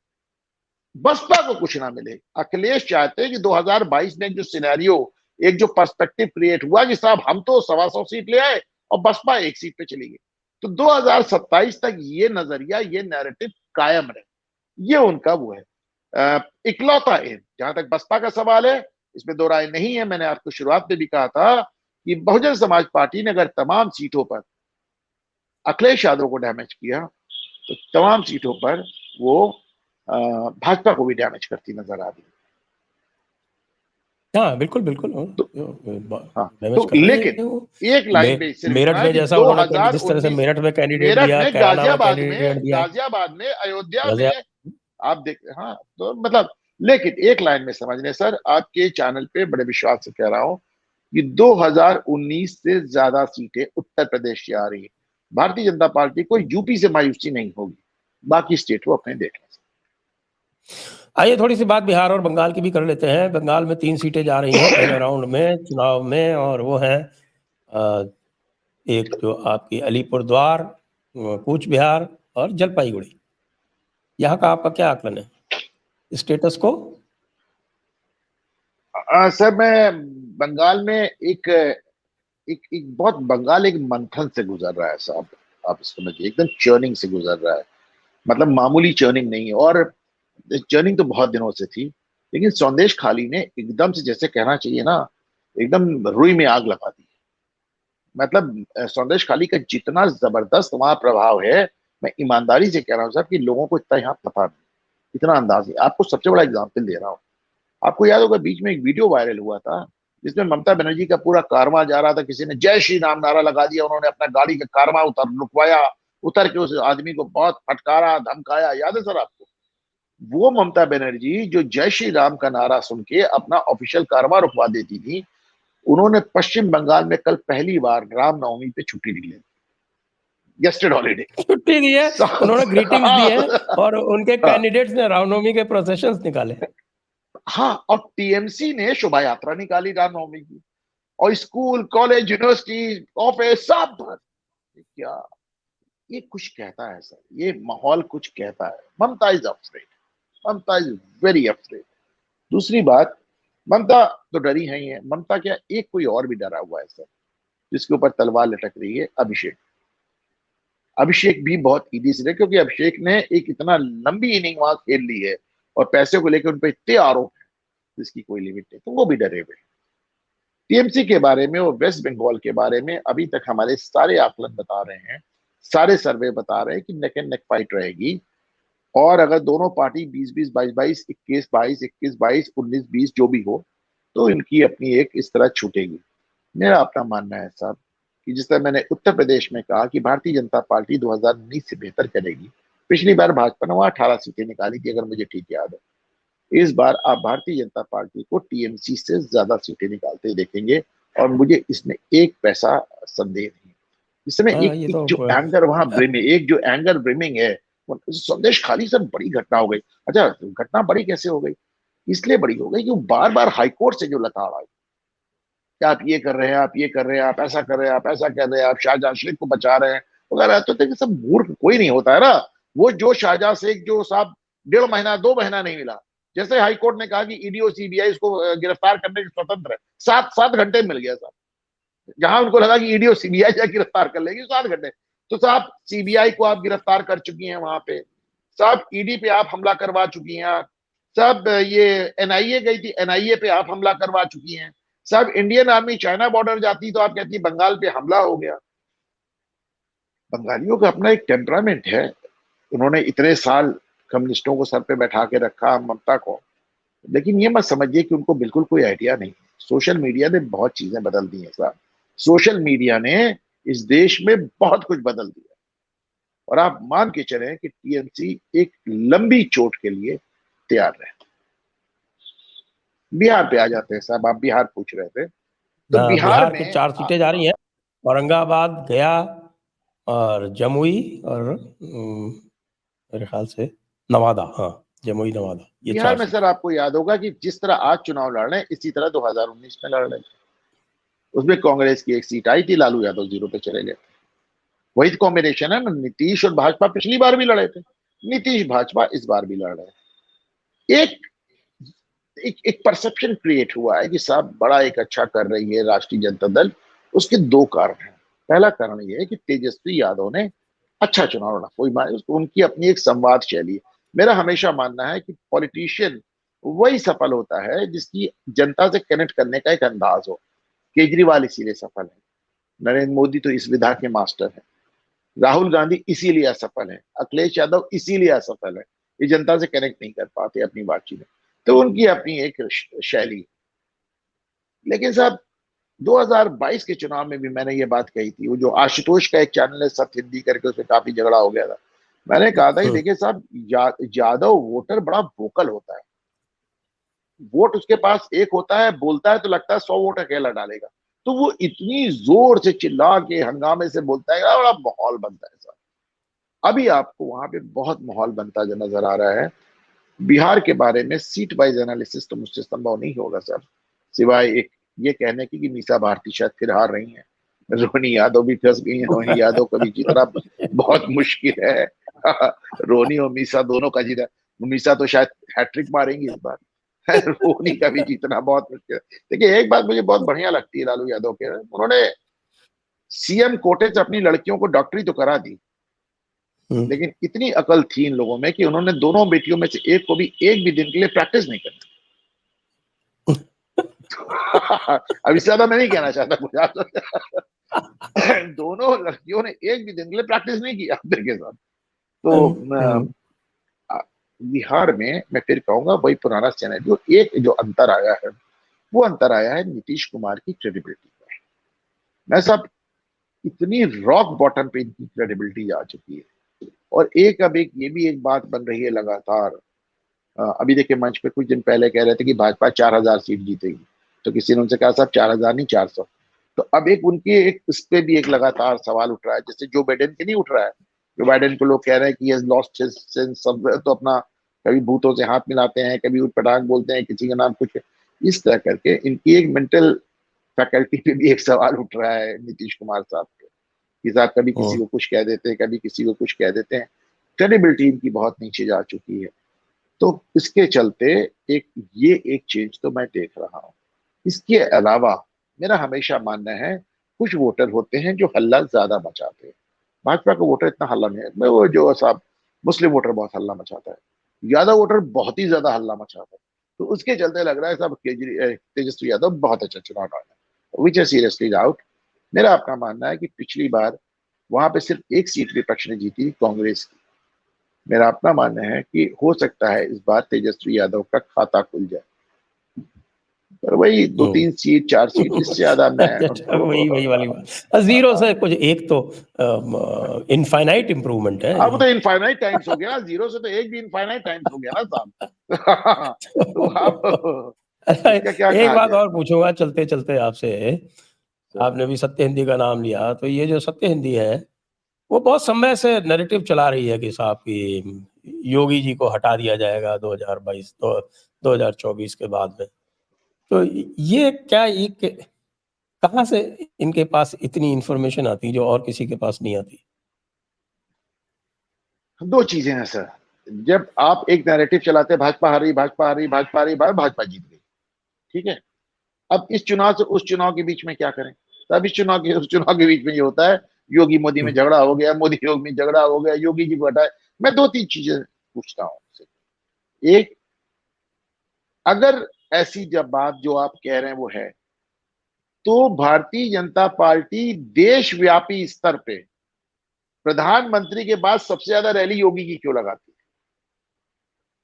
बसपा को कुछ ना मिले। अखिलेश चाहते हैं कि 2022 में जो सिनेरियो, एक जो पर्सपेक्टिव क्रिएट हुआ कि साहब हम तो 125 सीट ले आए और बसपा एक सीट पे चली गई, तो 2027 तक ये नजरिया, ये नैरेटिव कायम रहे, ये उनका वो है इकलौता एम। जहां तक बसपा का सवाल है, इसमें दो राय नहीं है। मैंने आपको शुरुआत में भी कहा था कि बहुजन समाज पार्टी ने अगर तमाम सीटों पर अखिलेश यादव को डैमेज किया, तो तमाम सीटों पर वो भाजपा को भी डैमेज करती नजर आ रही। हाँ बिल्कुल बिल्कुल, तो हाँ, डैमेज तो कर रही लेकिन है वो। एक लाइन पे सिर्फ मेरठ इतना है में कि जैसा उन्होंने जिस तरह से 2019 मेरठ में कैंडिडेट मेरठ दिया, में, कैराना में कैंडिडेट दिया, गाजियाबाद में, अयोध्या गाजिया में, आप देख, हाँ तो मतलब, लेकिन एक लाइन में समझ लें सर, आपके चैनल पे बड़े विश्वास से कह रहा हूं कि 2019 से ज्यादा सीटें उत्तर प्रदेश से आ रही है। भारतीय जनता पार्टी को यूपी से मायूसी नहीं होगी, बाकी स्टेट वो अपने देख लें। आइए थोड़ी सी बात बिहार और बंगाल की भी कर लेते हैं। बंगाल में 3 सीटें जा रही हैं पहले राउंड में चुनाव में, और वो है एक जो आपकी अलीपुर द्वार, कूच बिहार और जलपाईगुड़ी। यहाँ का आपका क्या आकलन है स्टेटस को? सर मैं बंगाल में एक बहुत, बंगाल एक मंथन से गुजर रहा है साहब। आप इसको समझिए, एकदम चर्निंग से गुजर रहा है। मतलब मामूली चर्निंग नहीं है, और चर्निंग तो बहुत दिनों से थी, लेकिन संदेश खाली ने एकदम से, जैसे कहना चाहिए ना, एकदम रुई में आग लगा दी। मतलब संदेश खाली का जितना जबरदस्त वहां प्रभाव है, मैं ईमानदारी से कह रहा हूँ साहब कि लोगों को इतना यहाँ पता नहीं, इतना अंदाज नहीं। आपको सबसे बड़ा एग्जाम्पल दे रहा हूँ, आपको याद होगा बीच में एक वीडियो वायरल हुआ था जिसमें ममता बनर्जी का पूरा कारवां जा रहा था, किसी ने जय श्री राम नारा लगा दिया, उन्होंने अपना गाड़ी का कारवां रुकवाया, उतर के उस आदमी को बहुत फटकारा, धमकाया, याद है सर आपको? वो ममता बनर्जी जो जय श्री राम का नारा सुन के अपना ऑफिशियल कारवां रुकवा देती थी, उन्होंने पश्चिम बंगाल में कल पहली बार रामनवमी पे छुट्टी ली, गेस्टेड हॉलीडे। छुट्टी दी है, उन्होंने ग्रीटिंग्स दी है, और उनके हाँ, कैंडिडेट्स ने रामनवमी के प्रोसेशंस निकाले। हाँ, और टीएमसी ने शोभा यात्रा निकाली रामनवमी की, और स्कूल, कॉलेज, यूनिवर्सिटी, ऑफिस सब भर। क्या ये कुछ कहता है सर? ये माहौल कुछ कहता है। Mamata is afraid, Mamata is very afraid. दूसरी बात, ममता तो डरी है ही है। ममता क्या, एक कोई और भी डरा हुआ है सर, जिसके ऊपर तलवार लटक रही है, अभिषेक। अभिषेक भी बहुत ईदी से, क्योंकि अभिषेक ने एक इतना लंबी इनिंग वहां खेल ली है, और पैसे को लेकर उन पर इतने आरोप है जिसकी कोई लिमिट नहीं, तो वो भी डरे हुए। टीएमसी के बारे में और वेस्ट बंगाल के बारे में अभी तक हमारे सारे आकलन बता रहे हैं, सारे सर्वे बता रहे हैं कि नेक एंड नेक फाइट रहेगी। और अगर दोनों पार्टी 20-20, 22-22, 21-22, 21-22, 19-20 जो भी हो, तो इनकी अपनी एक इस तरह छूटेगी। मेरा अपना मानना है साहब कि जिस तरह मैंने उत्तर प्रदेश में कहा कि भारतीय जनता पार्टी 2019 से बेहतर करेगी। पिछली बार भाजपा ने वहां 18 सीटें निकाली थी, अगर मुझे ठीक याद है। इस बार आप भारतीय जनता पार्टी को टीएमसी से ज्यादा सीटें निकालते देखेंगे, और मुझे इसमें एक पैसा संदेह नहीं। इस समय हाँ, एक, ये एक तो जो एंगर वहां ब्रिमिंग, एक जो एंगर ब्रिमिंग है, संदेश खाली सर बड़ी घटना हो गई। अच्छा, घटना बड़ी कैसे हो गई? इसलिए बड़ी हो गई कि बार बार हाईकोर्ट से जो लताड़ आई कि आप ये कर रहे हैं, आप ये कर रहे हैं, आप ऐसा कर रहे हैं, आप ऐसा कर रहे हैं, आप शाहजहां शेख को बचा रहे हैं वगैरह, तो देखिए सब मूर्ख कोई नहीं होता है ना। वो जो शाहजहां शेख जो साहब 1.5 महीना 2 महीना नहीं मिला, जैसे हाईकोर्ट ने कहा कि ईडी और सीबीआई इसको गिरफ्तार करने के स्वतंत्र है, 7 घंटे मिल गया साहब। जहां उनको लगा कि ईडी और सीबीआई जा गिरफ्तार कर लेगी, 7 घंटे। तो साहब सीबीआई को आप गिरफ्तार कर चुकी हैं वहां पे, साहब ईडी पे आप हमला करवा चुकी हैं, साहब ये एनआईए गई थी, एनआईए पे आप हमला करवा चुकी हैं, साहब इंडियन आर्मी चाइना बॉर्डर जाती तो आप कहती बंगाल पे हमला हो गया। बंगालियों का अपना एक टेम्परामेंट है, उन्होंने इतने साल कम्युनिस्टों को सर पे बैठा के रखा, ममता को। लेकिन ये मत समझिए कि उनको बिल्कुल कोई आइडिया नहीं। सोशल मीडिया ने बहुत चीजें बदल दी हैं साहब। सोशल मीडिया ने इस देश में बहुत कुछ बदल दिया, और आप मान के चलें कि टीएमसी एक लंबी चोट के लिए तैयार रहे। बिहार पे आ जाते हैं साहब, आप बिहार पूछ रहे थे, तो बिहार बिहार की में 4 सीटें जा रही हैं, औरंगाबाद, गया और जमुई और मेरे ख्याल से नवादा। हाँ, जमुई, नवादा, ये बिहार 4 में सर सीटें। आपको याद होगा कि जिस तरह आज चुनाव लड़ रहे हैं, इसी तरह 2019 में लड़ रहे थे। उसमें कांग्रेस की एक सीट आई थी, लालू यादव 0 पे चले गए। वही कॉम्बिनेशन है ना, नीतीश और भाजपा पिछली बार भी लड़े थे, नीतीश भाजपा इस बार भी लड़ रहे हैं। एक परसेप्शन क्रिएट हुआ है कि साहब बड़ा एक अच्छा कर रही है राष्ट्रीय जनता दल। उसके दो कारण हैं। पहला कारण यह है कि तेजस्वी यादव ने अच्छा चुनाव लड़ा, कोई मान उसको, उनकी अपनी एक संवाद शैली है। मेरा हमेशा मानना है कि पॉलिटिशियन वही सफल होता है जिसकी जनता से कनेक्ट करने का एक अंदाज हो। केजरीवाल इसीलिए सफल है, नरेंद्र मोदी तो इस विधा के मास्टर है, राहुल गांधी इसीलिए असफल है, अखिलेश यादव इसीलिए असफल है, ये जनता से कनेक्ट नहीं कर पाते अपनी बातचीत में। तो उनकी अपनी एक शैली। लेकिन साहब 2022 के चुनाव में भी मैंने ये बात कही थी, वो जो आशुतोष का एक चैनल है सत्य हिंदी करके, उसमें काफी झगड़ा हो गया था। मैंने कहा था कि देखिए साहब, यादव वोटर बड़ा वोकल होता है। वोट उसके पास एक होता है, बोलता है तो लगता है 100 वोट अकेला डालेगा। तो वो इतनी जोर से चिल्ला के हंगामे से बोलता है, बड़ा माहौल बनता है साहब। अभी आपको वहां पे बहुत माहौल बनता जो नजर आ रहा है। बिहार के बारे में सीट वाइज एनालिसिस तो मुझसे संभव नहीं होगा सर, सिवाय एक ये कहने की कि मीसा भारती शायद फिर हार रही हैं, रोहिणी यादव भी फंस गई हैं, रोहिणी यादव का भी जीतना बहुत मुश्किल है। रोहिणी और मीसा दोनों का जीतना, मीसा तो शायद हैट्रिक मारेंगी इस बार। रोहिणी का भी जीतना बहुत मुश्किल है। देखिए एक बात मुझे बहुत बढ़िया लगती है लालू यादव के, उन्होंने सीएम कोटे से अपनी लड़कियों को डॉक्टरी तो करा दी, लेकिन इतनी अकल थी इन लोगों में कि उन्होंने दोनों बेटियों में से एक को भी एक भी दिन के लिए प्रैक्टिस नहीं करनी। अब इससे ज्यादा मैं नहीं कहना चाहता कुछ आप। दोनों लड़कियों ने एक भी दिन के लिए प्रैक्टिस नहीं की आप के साथ। तो बिहार में मैं फिर कहूंगा वही पुराना सिनेरियो, एक जो अंतर आया है वो अंतर आया है नीतीश कुमार की क्रेडिबिलिटी में। मैं सब इतनी रॉक बॉटम पे इनकी क्रेडिबिलिटी आ चुकी है। और एक अब एक ये भी एक बात बन रही है लगातार। अभी देखिए मंच पे कुछ दिन पहले कह रहे थे कि भाजपा 4,000 सीट जीतेगी, तो किसी ने उनसे कहा साहब 4,000 नहीं 400। तो अब एक उनके एक इस पे भी एक लगातार सवाल उठ रहा है, जैसे जो बाइडेन के नहीं उठ रहा है। जो बाइडेन को लोग कह रहे हैं कि लॉस्ट हिज सेंस ऑफ, तो अपना कभी भूतों से हाथ मिलाते हैं, कभी उठ पटांग बोलते हैं, किसी का नाम कुछ इस तरह करके इनकी एक मेंटल फैकल्टी पे भी एक सवाल उठ रहा है नीतीश कुमार साहब के, कि साहब कभी किसी को कुछ कह देते हैं, कभी किसी को कुछ कह देते हैं। क्रेडिबिलिटी इनकी बहुत नीचे जा चुकी है। तो इसके चलते एक ये एक चेंज तो मैं देख रहा हूं। इसके अलावा मेरा हमेशा मानना है कुछ वोटर होते हैं जो हल्ला ज्यादा मचाते हैं। भाजपा का वोटर इतना हल्ला नहीं है, मैं वो जो साहब मुस्लिम वोटर बहुत हल्ला मचाता है, यादव वोटर बहुत ही ज्यादा हल्ला मचाता है। तो उसके चलते लग रहा है साहब तेजस्वी यादव बहुत अच्छा चुनाव लड़ रहे हैं। Which are seriously doubt. मेरा अपना मानना है कि पिछली बार वहां पे सिर्फ एक सीट विपक्ष ने जीती, कांग्रेस की। मेरा अपना मानना है कि हो सकता है इस बार तेजस्वी यादव का खाता खुल जाए, पर वही 2-3 सीट 4 सीट, इससे ज्यादा मैं अच्छा, वही उनको वही वाली बात। जीरो से कुछ एक तो इनफाइनाइट इम्प्रूवमेंट है। अब तो इनफाइनाइट टाइम्स हो गया, जीरो से तो एक भी इनफाइनाइट टाइम्स हो गया ना साहब। तो आप इसका क्या एक कहा बात जाए। और पूछूंगा चलते चलते आपसे। सर, आपने भी सत्य हिंदी का नाम लिया, तो ये जो सत्य हिंदी है वो बहुत समय से नैरेटिव चला रही है कि साहब की योगी जी को हटा दिया जाएगा 2022 तो 2024 के बाद में। तो ये क्या, ये कहाँ से इनके पास इतनी इंफॉर्मेशन आती जो और किसी के पास नहीं आती? दो चीजें हैं सर। जब आप एक नैरेटिव चलाते हैं भाजपा हारी, भाजपा हारी, भाजपा हारी, भाजपा जीत गई, ठीक है। अब इस चुनाव से उस चुनाव के बीच में क्या करें? तब इस चुनाव के उस चुनाव के बीच में ये होता है, योगी मोदी में झगड़ा हो गया, मोदी योगी में झगड़ा हो गया, योगी जी को हटाए। मैं 2-3 चीजें पूछता हूँ। एक, अगर ऐसी जब बात जो आप कह रहे हैं वो है, तो भारतीय जनता पार्टी देशव्यापी स्तर पे प्रधानमंत्री के बाद सबसे ज्यादा रैली योगी की क्यों लगाती है?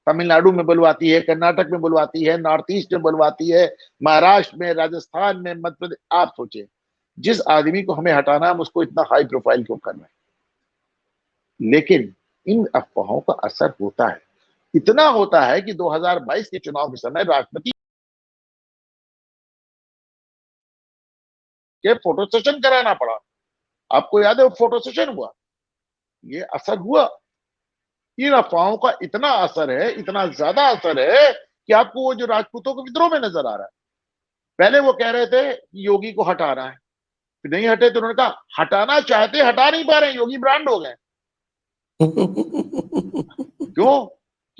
तमिलनाडु में बुलवाती है, कर्नाटक में बुलवाती है, नॉर्थ ईस्ट में बुलवाती है, महाराष्ट्र में, राजस्थान में, मध्य प्रदेश। आप सोचे, जिस आदमी को हमें हटाना है हम उसको इतना हाई प्रोफाइल क्यों कर रहे हैं? लेकिन इन अफवाहों का असर होता है, इतना होता है कि 2022 के चुनाव के समय राष्ट्रपति के फोटो सेशन कराना पड़ा। आपको याद है वो फोटो सेशन हुआ? ये असर हुआ। इन अफवाहों का इतना असर है, इतना ज्यादा असर है कि आपको वो जो राजपूतों के विद्रोह में नजर आ रहा है। पहले वो कह रहे थे कि योगी को हटाना है, फिर नहीं हटे तो उन्होंने कहा हटाना चाहते, हटा नहीं पा रहे, योगी ब्रांड हो गए। क्यों?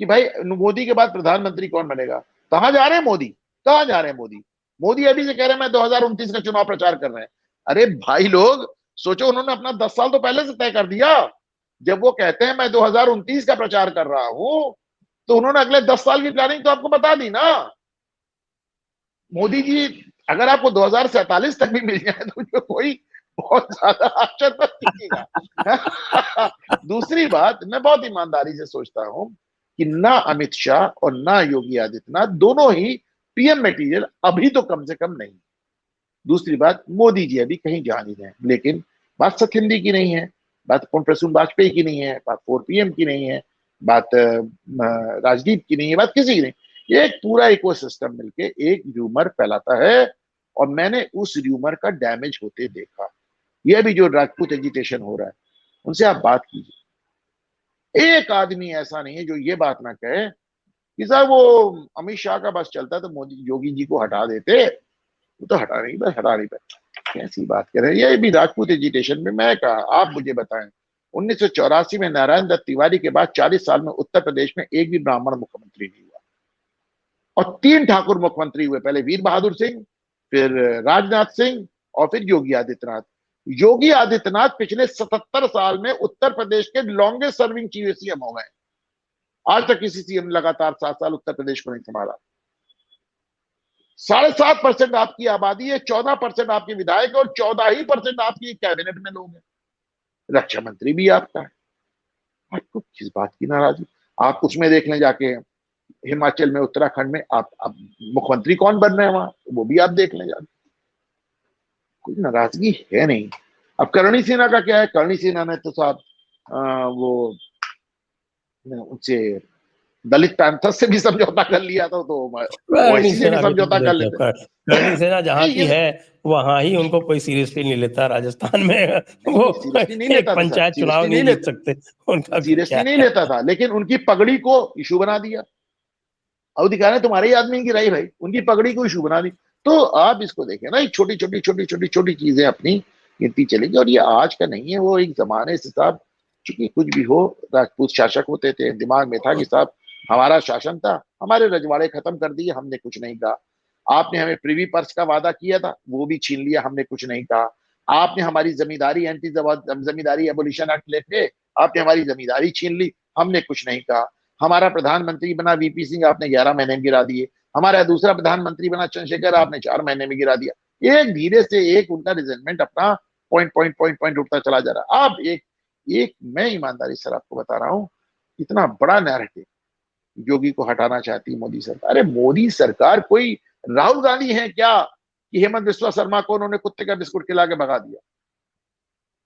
कि भाई मोदी के बाद प्रधानमंत्री कौन बनेगा? कहां जा रहे हैं मोदी? कहां जा रहे हैं मोदी? मोदी अभी से कह रहे हैं मैं 2029 का चुनाव प्रचार कर रहे हैं। अरे भाई लोग, सोचो, उन्होंने अपना 10 साल तो पहले से तय कर दिया। जब वो कहते हैं मैं 2029 का प्रचार कर रहा हूं, तो उन्होंने अगले 10 साल की प्लानिंग तो आपको बता दी ना। मोदी जी, अगर आपको 2047 तक भी मिल जाए तो जो कोई बहुत ज्यादा आश्चर्य मत कीजिएगा। दूसरी बात, मैं बहुत ईमानदारी से सोचता हूं कि ना अमित शाह और ना योगी आदित्यनाथ दोनों ही पीएम मटेरियल अभी तो कम से कम नहीं। दूसरी बात, मोदी जी अभी कहीं जा नहीं रहे, लेकिन बात सत्यहिंदी की नहीं है, बात पुण्य प्रसून वाजपेयी की नहीं है, बात 4PM की नहीं है, बात राजदीप की नहीं है, बात किसी की नहीं। ये एक पूरा इकोसिस्टम मिलके एक र्यूमर फैलाता है, और मैंने उस र्यूमर का डैमेज होते देखा। ये अभी जो राजपूत एजिटेशन हो रहा है, उनसे आप बात कीजिए, एक आदमी ऐसा नहीं है जो ये बात ना कहे कि साहब वो अमित शाह का बस चलता है तो मोदी योगी जी को हटा देते। वो तो हटा नहीं, बस हटा नहीं पाए। कैसी बात कर रहे हैं? ये भी राजपूत एजिटेशन में मैं कहा, आप मुझे बताएं, 1984 में नारायण दत्त तिवारी के बाद 40 साल में उत्तर प्रदेश में एक भी ब्राह्मण मुख्यमंत्री नहीं हुआ, और 3 ठाकुर मुख्यमंत्री हुए, पहले वीर बहादुर सिंह, फिर राजनाथ सिंह, और फिर योगी आदित्यनाथ। योगी आदित्यनाथ पिछले 77 साल में उत्तर प्रदेश के लॉन्गेस्ट सर्विंग चीफ सीएम हो गए। आज तक किसी सीएम लगातार 7 साल उत्तर प्रदेश को नहीं संभाला। 7.5% आपकी आबादी है, 14% आपके विधायक और 14% आपकी कैबिनेट में लोग हैं, रक्षा मंत्री भी आपका है। आपको किस बात की नाराजगी? आप उसमें देख लें जाके, हिमाचल में, उत्तराखंड में, आप मुख्यमंत्री कौन बन रहे हैं वहां, वो भी आप देख लें जाके। कोई नाराजगी है नहीं। अब करणी सेना का क्या है? करणी सेना ने तो साहब वो उनसे दलित पैंथर्स से भी समझौता कर लिया था, तो करणी ओवैसी से भी सेना भी तो समझौता कर देखिए, लेते। करणी सेना जहाँ नहीं, की ये है वहां ही उनको कोई सीरियसली नहीं लेता। राजस्थान में नहीं वो नहीं सीरियसली नहीं एक लेता था सर, पंचायत चुनाव सीरियसली नहीं नहीं जीत लेता, सकते, उनका क्या सीरियसली नहीं है। लेता था, लेकिन उनकी पगड़ी को इशू बना दिया। अब दिखा रहे तुम्हारे ही आदमी की रही भाई, उनकी पगड़ी को इशू बना दी। तो आप इसको देखें ना, छोटी छोटी छोटी छोटी छोटी चीजें अपनी गिनती चलेगी, और ये आज का नहीं है, वो एक जमाने से साहब, चूंकि कुछ भी हो, राजपूत शासक होते थे, दिमाग में था कि साहब हमारा शासन था, हमारे रजवाड़े खत्म कर दिए, हमने कुछ नहीं कहा। आपने हमें प्रिवी पर्स का वादा किया था, वो भी छीन लिया, हमने कुछ नहीं कहा। आपने हमारी जमींदारी, एंटी जमींदारी एबोलिशन एक्ट लेके आपने हमारी जमींदारी छीन ली, हमने कुछ नहीं कहा। हमारा प्रधानमंत्री बना वीपी सिंह, आपने 11 महीने में गिरा दिए। हमारा दूसरा प्रधानमंत्री बना चंद्रशेखर, आपने 4 महीने में गिरा दिया। एक धीरे से एक उनका रिजल्टमेंट अपना पॉइंट उठता चला जा रहा है। अब एक मैं ईमानदारी सर आपको बता रहा हूं, इतना बड़ा नैरेटिव योगी को हटाना चाहती मोदी सरकार। अरे मोदी सरकार कोई राहुल गांधी है क्या कि हेमंत बिस्वा शर्मा को उन्होंने कुत्ते का बिस्कुट खिला के भगा दिया?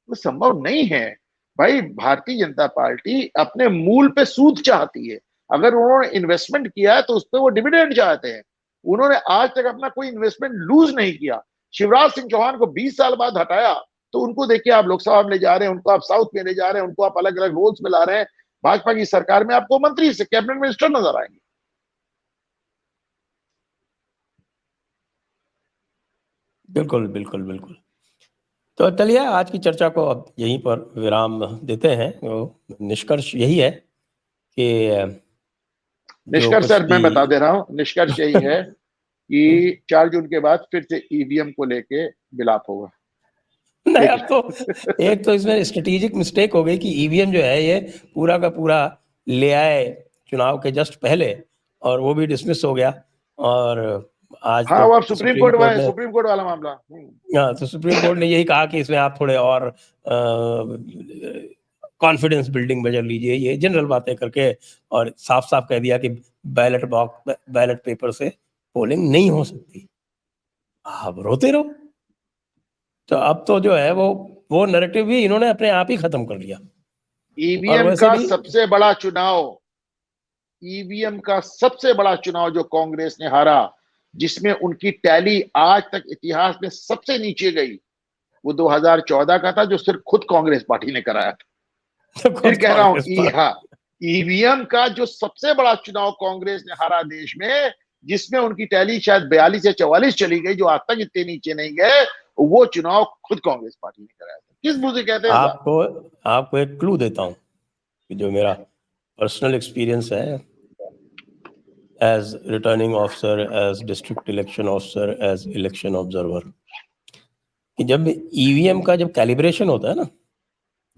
वो संभव नहीं है भाई। भारतीय जनता पार्टी अपने मूल पे सूद चाहती है। अगर उन्होंने इन्वेस्टमेंट किया है तो उस पर वो डिविडेंड चाहते हैं। उन्होंने आज तक अपना कोई इन्वेस्टमेंट लूज नहीं किया। शिवराज सिंह चौहान को 20 साल बाद हटाया तो उनको देखिए आप लोकसभा में ले जा रहे हैं, उनको आप साउथ में ले जा रहे हैं, उनको आप अलग अलग रोल्स में ला रहे हैं। भाजपा की सरकार में आपको मंत्री से कैबिनेट मिनिस्टर नजर आएंगे। बिल्कुल बिल्कुल बिल्कुल। तो चलिए आज की चर्चा को अब यहीं पर विराम देते हैं। तो निष्कर्ष यही है कि निष्कर्ष सर मैं बता दे रहा हूं, निष्कर्ष यही है कि 4 जून के बाद फिर से ईवीएम को लेके विलाप होगा। नहीं, अब तो एक तो इसमें स्ट्रेटेजिक मिस्टेक हो गई कि ईवीएम जो है ये पूरा का पूरा ले आए चुनाव के जस्ट पहले और वो भी डिसमिस हो गया। और आज हाँ, तो वो अब सुप्रीम कोर्ट वाला मामला। हाँ, तो सुप्रीम कोर्ट ने यही कहा कि इसमें आप थोड़े और कॉन्फिडेंस बिल्डिंग मेजर लीजिए, ये जनरल बातें करके, और साफ साफ कह दिया कि बैलेट पेपर से पोलिंग नहीं हो सकती। आप रोते रहो। तो अब तो जो है वो नैरेटिव भी इन्होंने अपने आप ही खत्म कर लिया। ईवीएम का सबसे बड़ा चुनाव, ईवीएम का सबसे बड़ा चुनाव जो कांग्रेस ने हारा, जिसमें उनकी टैली आज तक इतिहास में सबसे नीचे गई, वो 2014 का था, जो सिर्फ खुद कांग्रेस पार्टी ने कराया था। फिर कह रहा हूं, हाँ, ईवीएम का जो सबसे बड़ा चुनाव कांग्रेस ने हारा देश में, जिसमें उनकी टैली शायद 42 या 44 चली गई, जो आज तक इतने नीचे नहीं गए, वो चुनाव खुद कांग्रेस पार्टी ने कराया था। किस मुझे कहते हैं? आपको एक क्लू देता हूं कि जो मेरा पर्सनल एक्सपीरियंस है as returning officer, as district election officer, as election observer, कि जब ईवीएम का जब कैलिब्रेशन होता है ना,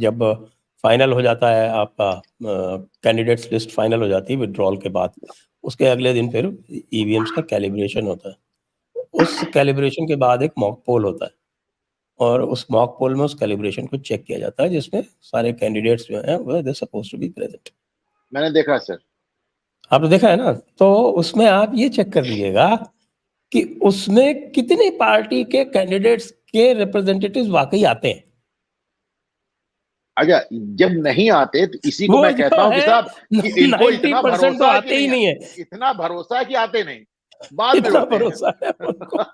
जब फाइनल हो जाता है आपका कैंडिडेट्स लिस्ट फाइनल हो जाती है विड्रॉल के बाद, उसके अगले दिन फिर ईवीएम्स का कैलिब्रेशन होता है। उस कैलिब्रेशन के बाद एक मॉक पोल होता है और उस मॉक पोल में उस कैलिब्रेशन को चेक किया जाता है, जिसमें सारे कैंडिडेट्स जो हैं वो दे सपोज टू बी प्रेजेंट। मैंने देखा सर। आपने देखा है ना? तो उसमें आप ये चेक कर लीजिएगा कि उसमें कितनी पार्टी के कैंडिडेट्स के रिप्रेजेंटेटिव्स वाकई आते हैं। अच्छा, जब नहीं आते तो इसी को मैं कहता हूं कि साहब कि इनको इतना भरोसा तो आते ही नहीं है, इतना भरोसा है कि आते नहीं, बाद में भरोसा है उनको।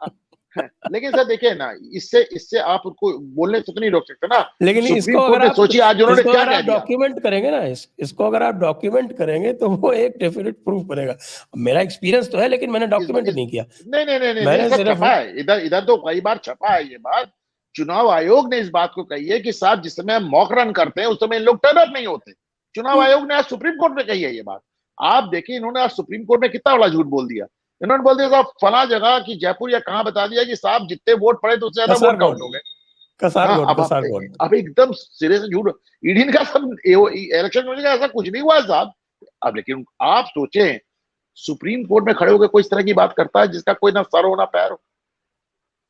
लेकिन सर देखिए ना, इससे आप उनको बोलने से तो नहीं रोक सकते ना। लेकिन इसको अगर आप सोचिए आज उन्होंने क्या कह दिया। डॉक्यूमेंट करेंगे ना, इसको अगर आप डॉक्यूमेंट करेंगे तो वो एक डेफिनेट प्रूफ बनेगा। मेरा एक्सपीरियंस तो है, लेकिन मैंने डॉक्यूमेंट नहीं किया। नहीं, मैंने सिर्फ छपा है, इधर तो कई बार छपा है ये बात। चुनाव आयोग ने इस बात को कही है कि साहब जिस समय मॉक रन करते हैं उस समय इन लोग टर्न अप नहीं होते। चुनाव आयोग ने आज सुप्रीम कोर्ट में कही है ये बात। आप देखिए इन्होंने आज सुप्रीम कोर्ट में कितना बड़ा झूठ बोल दिया। इन्होंने बोल दिया साहब फला जगह की जयपुर या कहां बता दिया कि साहब जितने वोट पड़े तो उससे ज्यादा वोट काउंट हो गए। अब एकदम सिरे से झूठ। ईडी का सब इलेक्शन में ऐसा कुछ नहीं हुआ साहब। अब लेकिन आप सोचें, सुप्रीम कोर्ट में खड़े होकर कोई इस तरह की बात करता है जिसका कोई ना सर हो ना पैर हो,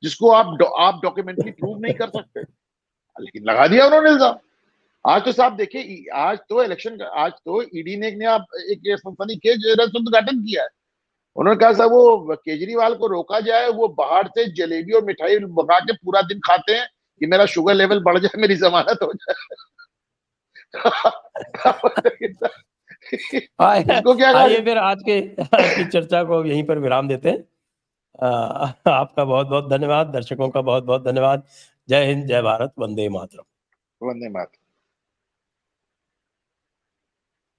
जिसको आप डॉक्यूमेंटली प्रूव नहीं कर सकते, लेकिन लगा दिया उन्होंने इल्जाम। आज तो साहब देखिए, आज तो ईडी ने एक सनसनी केस उद्घाटन किया है। उन्होंने कहा साहब वो केजरीवाल को रोका जाए, वो बाहर से जलेबी और मिठाई मंगा के पूरा दिन खाते हैं कि मेरा शुगर लेवल बढ़ जाए, मेरी जमानत हो जाए। इसको क्या आइए फिर आज की चर्चा को यहीं पर विराम देते हैं। आपका बहुत बहुत धन्यवाद, दर्शकों का बहुत बहुत धन्यवाद। जय हिंद, जय भारत, वंदे मातरम। वंदे मातरम।